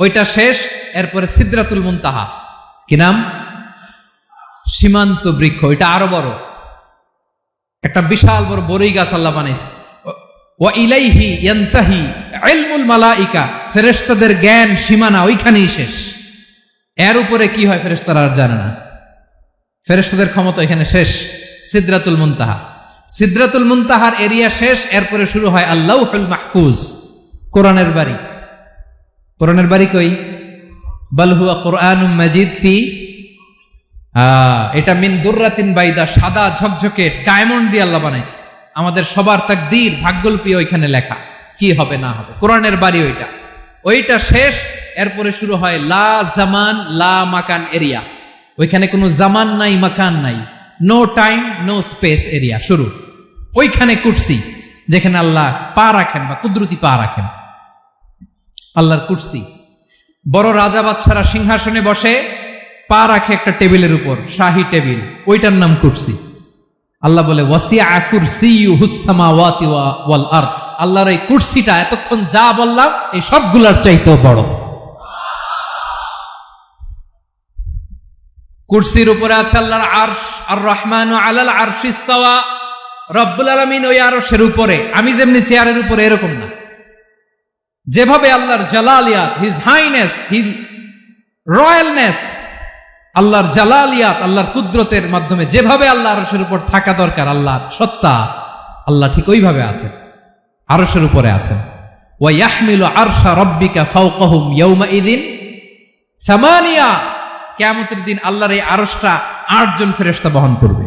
ওইটা শেষ, এরপরে সিদরাতুল মুনতাহা, কি নাম? সীমান্ত বৃক্ষ। ওইটা আরো বড়, একটা বিশাল বড় বড়ই গাছ আল্লাহ বানাইছে। ওয়া ইলাইহি ইয়ানতাহি ইলমুল মালাইকা, ফেরেশতাদের জ্ঞান সীমানা ওইখানেই শেষ। এর উপরে কি হয় ফেরেশতারা আর জানে না। ফেরেশতাদের ক্ষমতা এখানে শেষ। সিদরাতুল মুনতাহা, সিদরাতুল মুনতাহার এরিয়া শেষ, এরপরে শুরু হয় আল্লাহুল মাহফুজ, কোরআনের বাড়ি। কোরআনের বাড়ি কই? বাল হুয়া কুরআনুম মাজিদ ফি, এটা মিন দুররাতিন বাইদা, সাদা ঝকঝকে ডায়মন্ড দিয়ে আল্লাহ বানাইছে। আমাদের সবার তাকদীর ভাগ্যলিপি ওইখানে লেখা, কি হবে না হবে। কোরআনের বাড়ি ওইটা, ওইটা শেষ। এরপরে শুরু হয় লা জামান লা মাকান এরিয়া। ওইখানে কোনো জামান নাই, মাকান নাই, no time no space area শুরু। ওইখানে কুরসি, যেখানে আল্লাহ পা রাখেন বা কুদরতি পা রাখেন, আল্লাহর কুরসি। বড় রাজা বাদশারা সিংহাসনে বসে পা রাখে একটা টেবিলের উপর, শাহী টেবিল, ওইটার নাম কুরসি। আল্লাহ বলে ওয়াসিআ কুরসিয়ুহুস সামাওয়াতি ওয়াল আরদ, আল্লাহর এই কুরসিটা এতক্ষণ যা বললাম এই সবগুলোর চাইতেও বড়। কুরসির উপরে আছে আল্লাহর আরশ, আর রহমানু আলাল আরশি ইস্তাওয়া, রব্বুল আলামিন ওই আরশের উপরে। আমি যেমনি চেয়ারের উপরে এরকম না, যেভাবে আল্লাহর জালালিয়াত, হিজ হাইনেস, হিজ রয়্যালনেস, আল্লাহর জালালিয়াত, আল্লাহর কুদরতের মাধ্যমে যেভাবে আল্লাহ আরশের উপর থাকা দরকার, আল্লাহর সত্তা, আল্লাহ ঠিক ওইভাবে আছেন, আরশের উপরে আছেন। ওয়া ইয়াহমিলু আরশা রাব্বিকা ফাওকাহুম ইয়াওমাইযিন সামানিয়া, কিয়ামতের দিন আল্লাহর এই আরশটা 8 জন ফেরেশতা বহন করবে।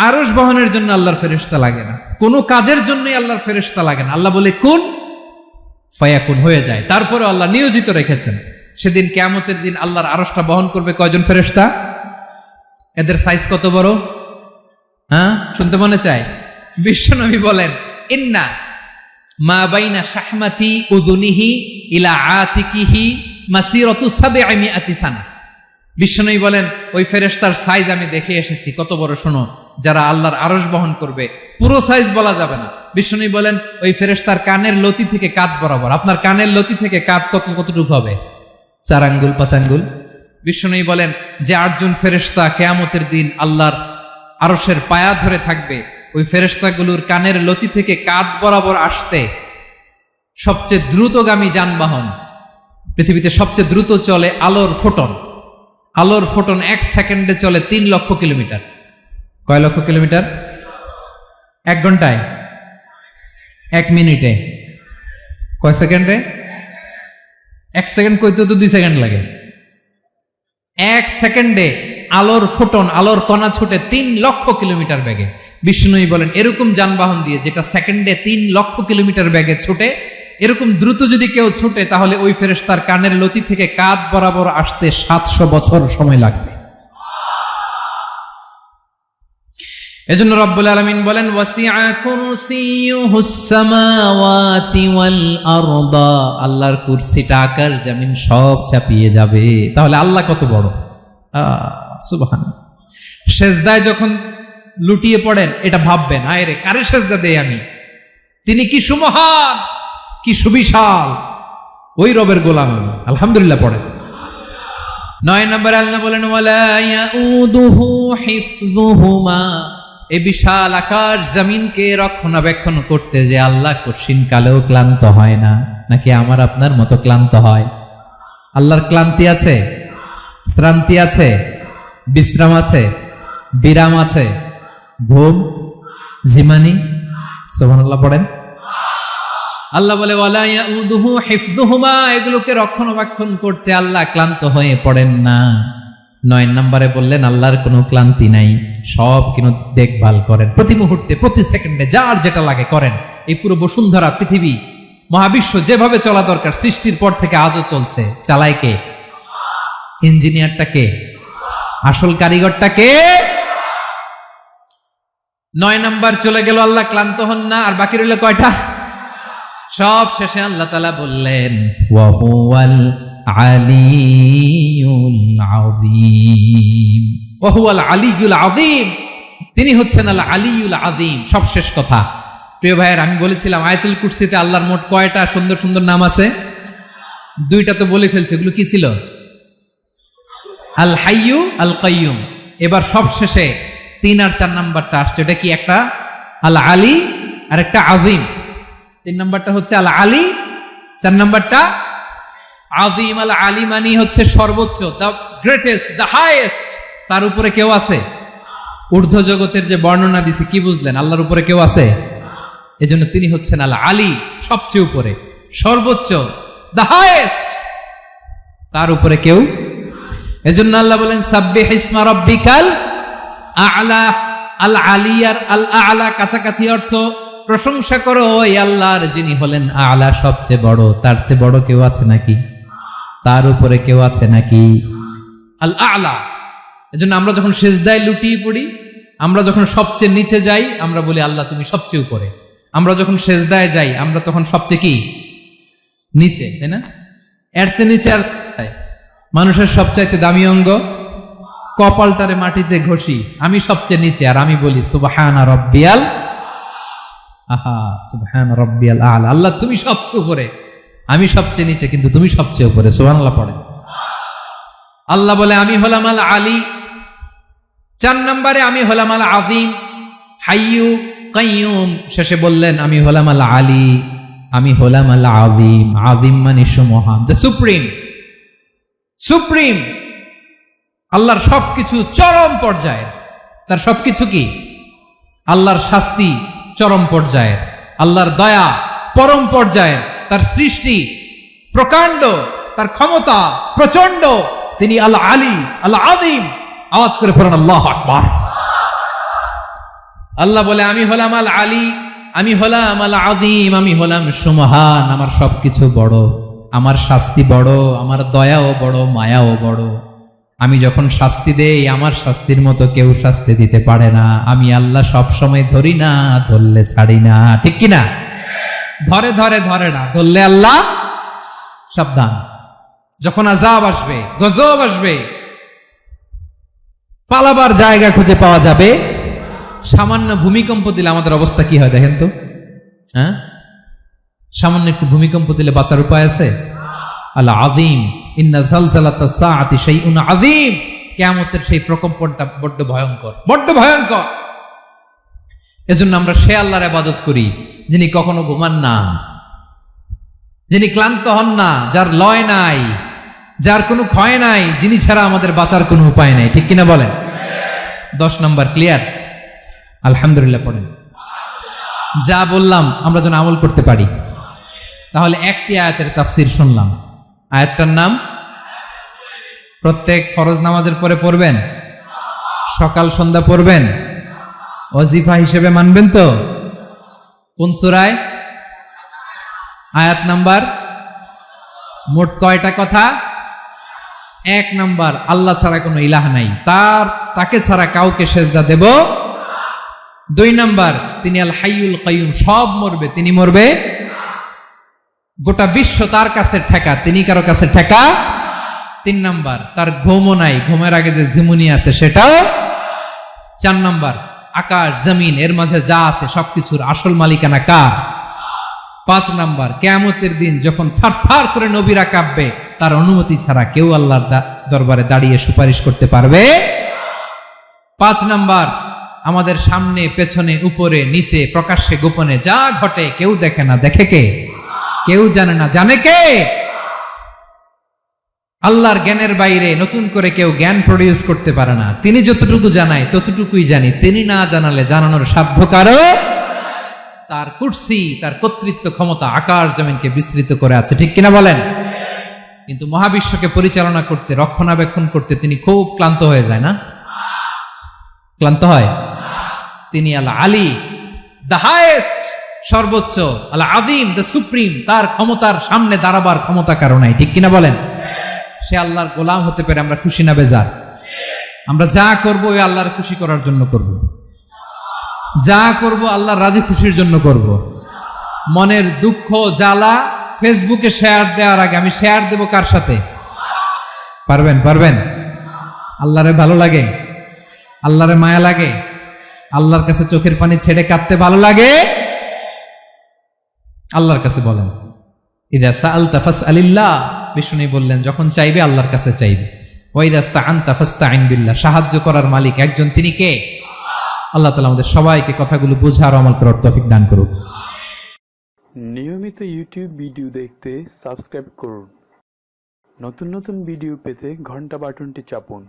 আরশ বহনের জন্য আল্লাহর ফেরেশতা লাগে না, কোনো কাজের জন্যই আল্লাহর ফেরেশতা লাগে না। আল্লাহ বলে কুন ফায়াকুন, হয়ে যায়। তারপরে আল্লাহ নিয়োজিত রেখেছেন। সেদিন কিয়ামতের দিন আল্লাহর আরশটা বহন করবে কয়জন ফেরেশতা? এদের সাইজ কত বড়? হ্যাঁ, শুনতে মনে চায়? বিশ্বনবী বলেন ইন্না মা বাইনা শাহমাতি উযুনিহি ইলা আতিকিহি মাসিরাতু 700 সানা। বিশ্বনবী বলেন ওই ফেরেশতার সাইজ আমি দেখে এসেছি, কত বড় শোনো। যারা আল্লাহর আরশ বহন করবে, পুরো সাইজ বলা যাবে না। বিশ্বনবী বলেন ওই ফেরেশতার কানের লতি থেকে কাঁধ বরাবর। আপনার কানের লতি থেকে কাঁধ কতটুকু হবে? 4 আঙ্গুল 5 আঙ্গুল। বিশ্বনবী বলেন যে 8 জন ফেরেশতা কিয়ামতের দিন আল্লাহর আরশের পায়া ধরে থাকবে, ওই ফেরেশতাগুলোর কানের লতি থেকে কাঁধ বরাবর আসতে সবচেয়ে দ্রুতগামী যানবাহন, পৃথিবীতে সবচেয়ে দ্রুত চলে আলোর ফোটন। আলোর ফোটন 1 সেকেন্ডে চলে 3 লক্ষ কিলোমিটার। কয় লক্ষ কিলোমিটার? 1 ঘন্টায়? 1 মিনিটে? কয় সেকেন্ডে? 1 সেকেন্ড কইতে তো 2 সেকেন্ড লাগে। 1 সেকেন্ডে আলোর ফোটন, আলোর কণা ছুটে 3 লক্ষ কিলোমিটার বেগে। বিষ্ণুই বলেন এরকম যানবাহন দিয়ে, যেটা সেকেন্ডে 3 লক্ষ কিলোমিটার বেগে ছুটে, এরকম দ্রুত যদি কেউ ছুটে, তাহলে ওই ফেরেশতার কানের লতি থেকে কাঁধ বরাবর আসতে 700 বছর সময় লাগবে। এজন্য রব্বুল আলামিন বলেন ওয়াসিআ কুরসিয়ুহুস সামাওয়াতি ওয়াল আরদা, আল্লাহর কুরসিটা আকাশ জমিন সব চাপিয়ে যাবে। তাহলে আল্লাহ কত বড়! সুবহানাল্লাহ। সেজদায় যখন লুটিয়ে পড়েন এটা ভাববেন, আয় রে কারে সেজদা দেই আমি, তিনি কি সুমহান, কি সুবিশাল, ওই রবের গোলাম আমি। আলহামদুলিল্লাহ পড়েন। 9 নম্বরে আল্লাহ বলেন ওয়ালা ইয়াউদুহু হিফযুহুমা, এই বিশাল আকাশ জমিনকে রক্ষণাবেক্ষণ করতে যে আল্লাহ কঠিন কালেও ক্লান্ত হয় না। নাকি আমার আপনার মতো ক্লান্ত হয়? আল্লাহর ক্লান্তি আছে, শ্রান্তি আছে, বিশ্রাম আছে, বিরাম আছে, ঘুম, জিমানি? সুবহানাল্লাহ পড়েন। আল্লাহ বলে ওয়ালা ইয়াউদুহু হিফযুহুমা, এগুলোকে রক্ষণাবেক্ষণ করতে আল্লাহ ক্লান্ত হয়ে পড়েন না। 9 নম্বরে বললেন আল্লাহর কোনো ক্লান্তি নাই, সব কিন্তু দেখভাল করেন, প্রতি মুহূর্তে প্রতি সেকেন্ডে যার যেটা লাগে করেন। এই পুরো বসুন্ধরা, পৃথিবী, মহাবিশ্ব যেভাবে চলা দরকার সৃষ্টির পর থেকে আজও চলছে। চালায় কে? ইঞ্জিনিয়ারটা কে? আসল কারিগরটা কে? 9 নম্বর চলে গেল, আল্লাহ ক্লান্ত হন না। আর বাকি রইল কয়টা? সব শেষে আল্লাহ তাআলা বললেন ওয়া হুয়াল আলিয়ুল আযীম, ওয়া হুয়াল আলিয়ুল আযীম, তিনি হচ্ছেন আল আলিয়ুল আযীম। সব শেষ কথা। প্রিয় ভাইয়ের, আমি বলেছিলাম আয়াতুল কুরসিতে আল্লাহর মোট কয়টা সুন্দর সুন্দর নাম আছে? দুইটা তো বলে ফেলছে। এগুলো কি ছিল? আল হাইয়ু, আল কাইয়ুম। এবার সব শেষে 3 আর 4 নাম্বারটা আসছে। এটা কি? একটা আল আলী আর একটা আযীম। 3 নাম্বারটা হচ্ছে আল আলী, 4 নাম্বারটা আযীম। আল আলী মানে হচ্ছে সর্বোচ্চ, দ্য গ্রেটেস্ট, দ্য হাইয়েস্ট। তার উপরে কেউ আছে? ঊর্ধ্ব জগতের যে বর্ণনা দিছি, কি বুঝলেন? আল্লাহর উপরে কেউ আছে? এজন্য তিনি হচ্ছেন আল আলী, সবচেয়ে উপরে, সর্বোচ্চ, দ্য হাইয়েস্ট। তার উপরে কেউ। এজন্য আল্লাহ বলেন সাব্বিহ ইসমা রাব্বিকাল আ'লা। আল আলী আর আল আ'লা কাছাকাছি অর্থ। প্রশংসা করো ওই আল্লাহর, যিনি হলেন আ'লা, সবচেয়ে বড়। তার চেয়ে বড় কেউ আছে নাকি? তার উপরে কেউ আছে নাকি? আল আ'লা। এজন্য আমরা যখন সিজদায় লুটিয়ে পড়ি, আমরা যখন সবচেয়ে নিচে যাই, আমরা বলি আল্লাহ তুমি সবচেয়ে উপরে। আমরা যখন সিজদায় যাই, আমরা তখন সবচেয়ে কি? নিচে, তাই না? এর চেয়ে নিচে আর মানুষের সবচাইতে দামি অঙ্গ কপালটারে মাটিতে ঘষি, আমি সবচেয়ে নিচে, আর আমি বলি সুবহানা রাব্বিয়াল, আহা সুবহানা রাব্বিয়াল আ'লা। আল্লাহ তুমি সবচেয়ে উপরে, আমি সবচেয়ে নিচে, কিন্তু তুমি সবচেয়ে উপরে। সুবহানাল্লাহ পড়েন। আল্লাহ বলে আমি হলাম আল আলী। 4 নম্বরে আমি হলাম আল আযীম, হাইয়ু কাইয়ুম। শেষে বললেন আমি হলাম আল আলী, আমি হলাম আল আযীম। আযীম মানে সুমহান, দ্য সুপ্রিম। সুপ্রিম। আল্লাহর সবকিছু চরম পর্যায়ের। তার সবকিছু কি? আল্লাহর শাস্তি চরম পর্যায়ের, আল্লাহর দয়া পরম পর্যায়ের, তার সৃষ্টি প্রকাণ্ড, তার ক্ষমতা প্রচন্ড। তিনি আল আলী, আল আযীম। আওয়াজ করে পড়েন আল্লাহু আকবার। আল্লাহ বলে আমি হলাম আল আলী, আমি হলাম আল আযীম, আমি হলাম সুমহান। আমার সবকিছু বড়, আমার শাস্তি বড়, আমার দয়াও বড়, মায়াও বড়। আমি যখন শাস্তি দেই, আমার শাস্তির মতো কেউ শাস্তি দিতে পারে না। আমি আল্লাহ সব সময় ধরি না, ধরলে ছাড়ি না। ঠিক কি না? ধরে ধরে ধরে না, ধরলে আল্লাহ সাবধান। যখন আযাব আসবে, গজব আসবে, পালাবার জায়গা খুঁজে পাওয়া যাবে। সামান্য ভূমিকম্প দিলে আমাদের অবস্থা কি হয় দেখেন তো? হ্যাঁ, সামান্য একটু ভূমিকম্প দিলে বাঁচার উপায় আছে? আল আযীম, ইন্না যালজালাতাস সাআতি শাইউন আযীম। কিয়ামতের সেই প্রকম্পনটা বড্ড ভয়ঙ্কর, বড্ড ভয়ঙ্কর। এজন্য আমরা সে আল্লাহর ইবাদত করি যিনি কখনো ঘুমান না, যিনি ক্লান্ত হন না, যার লয় নাই, যার কোনো ক্ষয় নাই, যিনি ছাড়া আমাদের বাঁচার কোনো উপায় নাই। ঠিক কিনা বলেন? 10 নম্বর ক্লিয়ার? আলহামদুলিল্লাহ পড়েন। যা বললাম আমরা যেন আমল করতে পারি। তাহলে একটি আয়াতের তাফসীর শুনলাম। আয়াতটার নাম প্রত্যেক ফরজ নামাজের পরে পড়বেন, সকাল সন্ধ্যা পড়বেন, ওয়াজিফা হিসেবে মানবেন তো? কোন সূরায়? আয়াত নাম্বার? মোট কয়টা কথা? 1 নাম্বার, আল্লাহ ছাড়া কোনো ইলাহ নাই, তাকে ছাড়া কাউকে সেজদা দেব। 2 নাম্বার, তিনি আল হাইয়ুল কাইয়ুম, সব মরবে, তিনি মরবে। গোটা বিশ্ব তার কাছে ঠেকা, তিনি কারো কাছে ঠেকা। 3 নাম্বার, তার ঘুমও নাই, ঘুমের আগে যে ঝিমুনি আছে সেটাও। 4 নাম্বার, আকাশ জমিন এর মাঝে যা আছে সবকিছুর আসল মালিকানা কার? 5 নাম্বার, কিয়ামতের দিন যখন থারথার করে নবীরা কাঁপবে, তার অনুমতি ছাড়া কেউ আল্লাহর দরবারে দাঁড়িয়ে সুপারিশ করতে পারবে। 5 নাম্বার, আমাদের সামনে পেছনে উপরে নিচে প্রকাশ্যে গোপনে যা ঘটে কেউ দেখে না, দেখে কে? কেউ জানে না, জানে কে? আল্লাহর জ্ঞানের বাইরে নতুন করে কেউ জ্ঞান প্রডিউস করতে পারে না। তিনি যতটুকু জানায় ততটুকুই জানি, তিনি না জানালে জানানোর সাধ্য কারো। তার কুরসি, তার কর্তৃত্ব ক্ষমতা আকাশ জমিনকে বিস্তৃত করে আছে। ঠিক কিনা বলেন? কিন্তু মহাবিশ্বকে পরিচালনা করতে, রক্ষণাবেক্ষণ করতে তিনি খুব ক্লান্ত হয়ে যায় না? ক্লান্ত হয়? তিনি আল আলী, দ্য হাইয়েস্ট, সর্বোচ্চ, আল আযীম, দ্য সুপ্রিম। তার ক্ষমতার সামনে দাঁড়াবার ক্ষমতা কারো নাই। ঠিক কিনা বলেন? সে আল্লাহর গোলাম হতে পেরে আমরা খুশি না বেজার? আমরা যা করব ওই আল্লাহর খুশি করার জন্য করব, যা করব আল্লাহর রাজি খুশির জন্য করব। মনের দুঃখ জ্বালা ফেসবুকে শেয়ার দেওয়ার আগে আমি শেয়ার দেব কার সাথে? পারবেন? পারবেন? আল্লাহরে ভালো লাগে? আল্লাহরে মায়া লাগে? আল্লাহর কাছে চোখের পানি ছেড়ে কাঁদতে ভালো লাগে? আল্লাহর কাছে বলেন, ইদা সাআলতা ফাসআলিল্লাহ, বিষ্ণু বললেন যখন চাইবে আল্লাহর কাছে চাইবে। ওয়া ইদা ইসতাআনতা ফাসতাইন বিল্লাহ, সাহায্য করার মালিক একজন, তিনি কে? আল্লাহ তাআলা আমাদের সবাইকে কথাগুলো বোঝার আমল করার তৌফিক দান করুন।
নিয়মিত ইউটিউব ভিডিও দেখতে সাবস্ক্রাইব করুন। নতুন নতুন ভিডিও পেতে ঘন্টা বাটনটি চাপুন।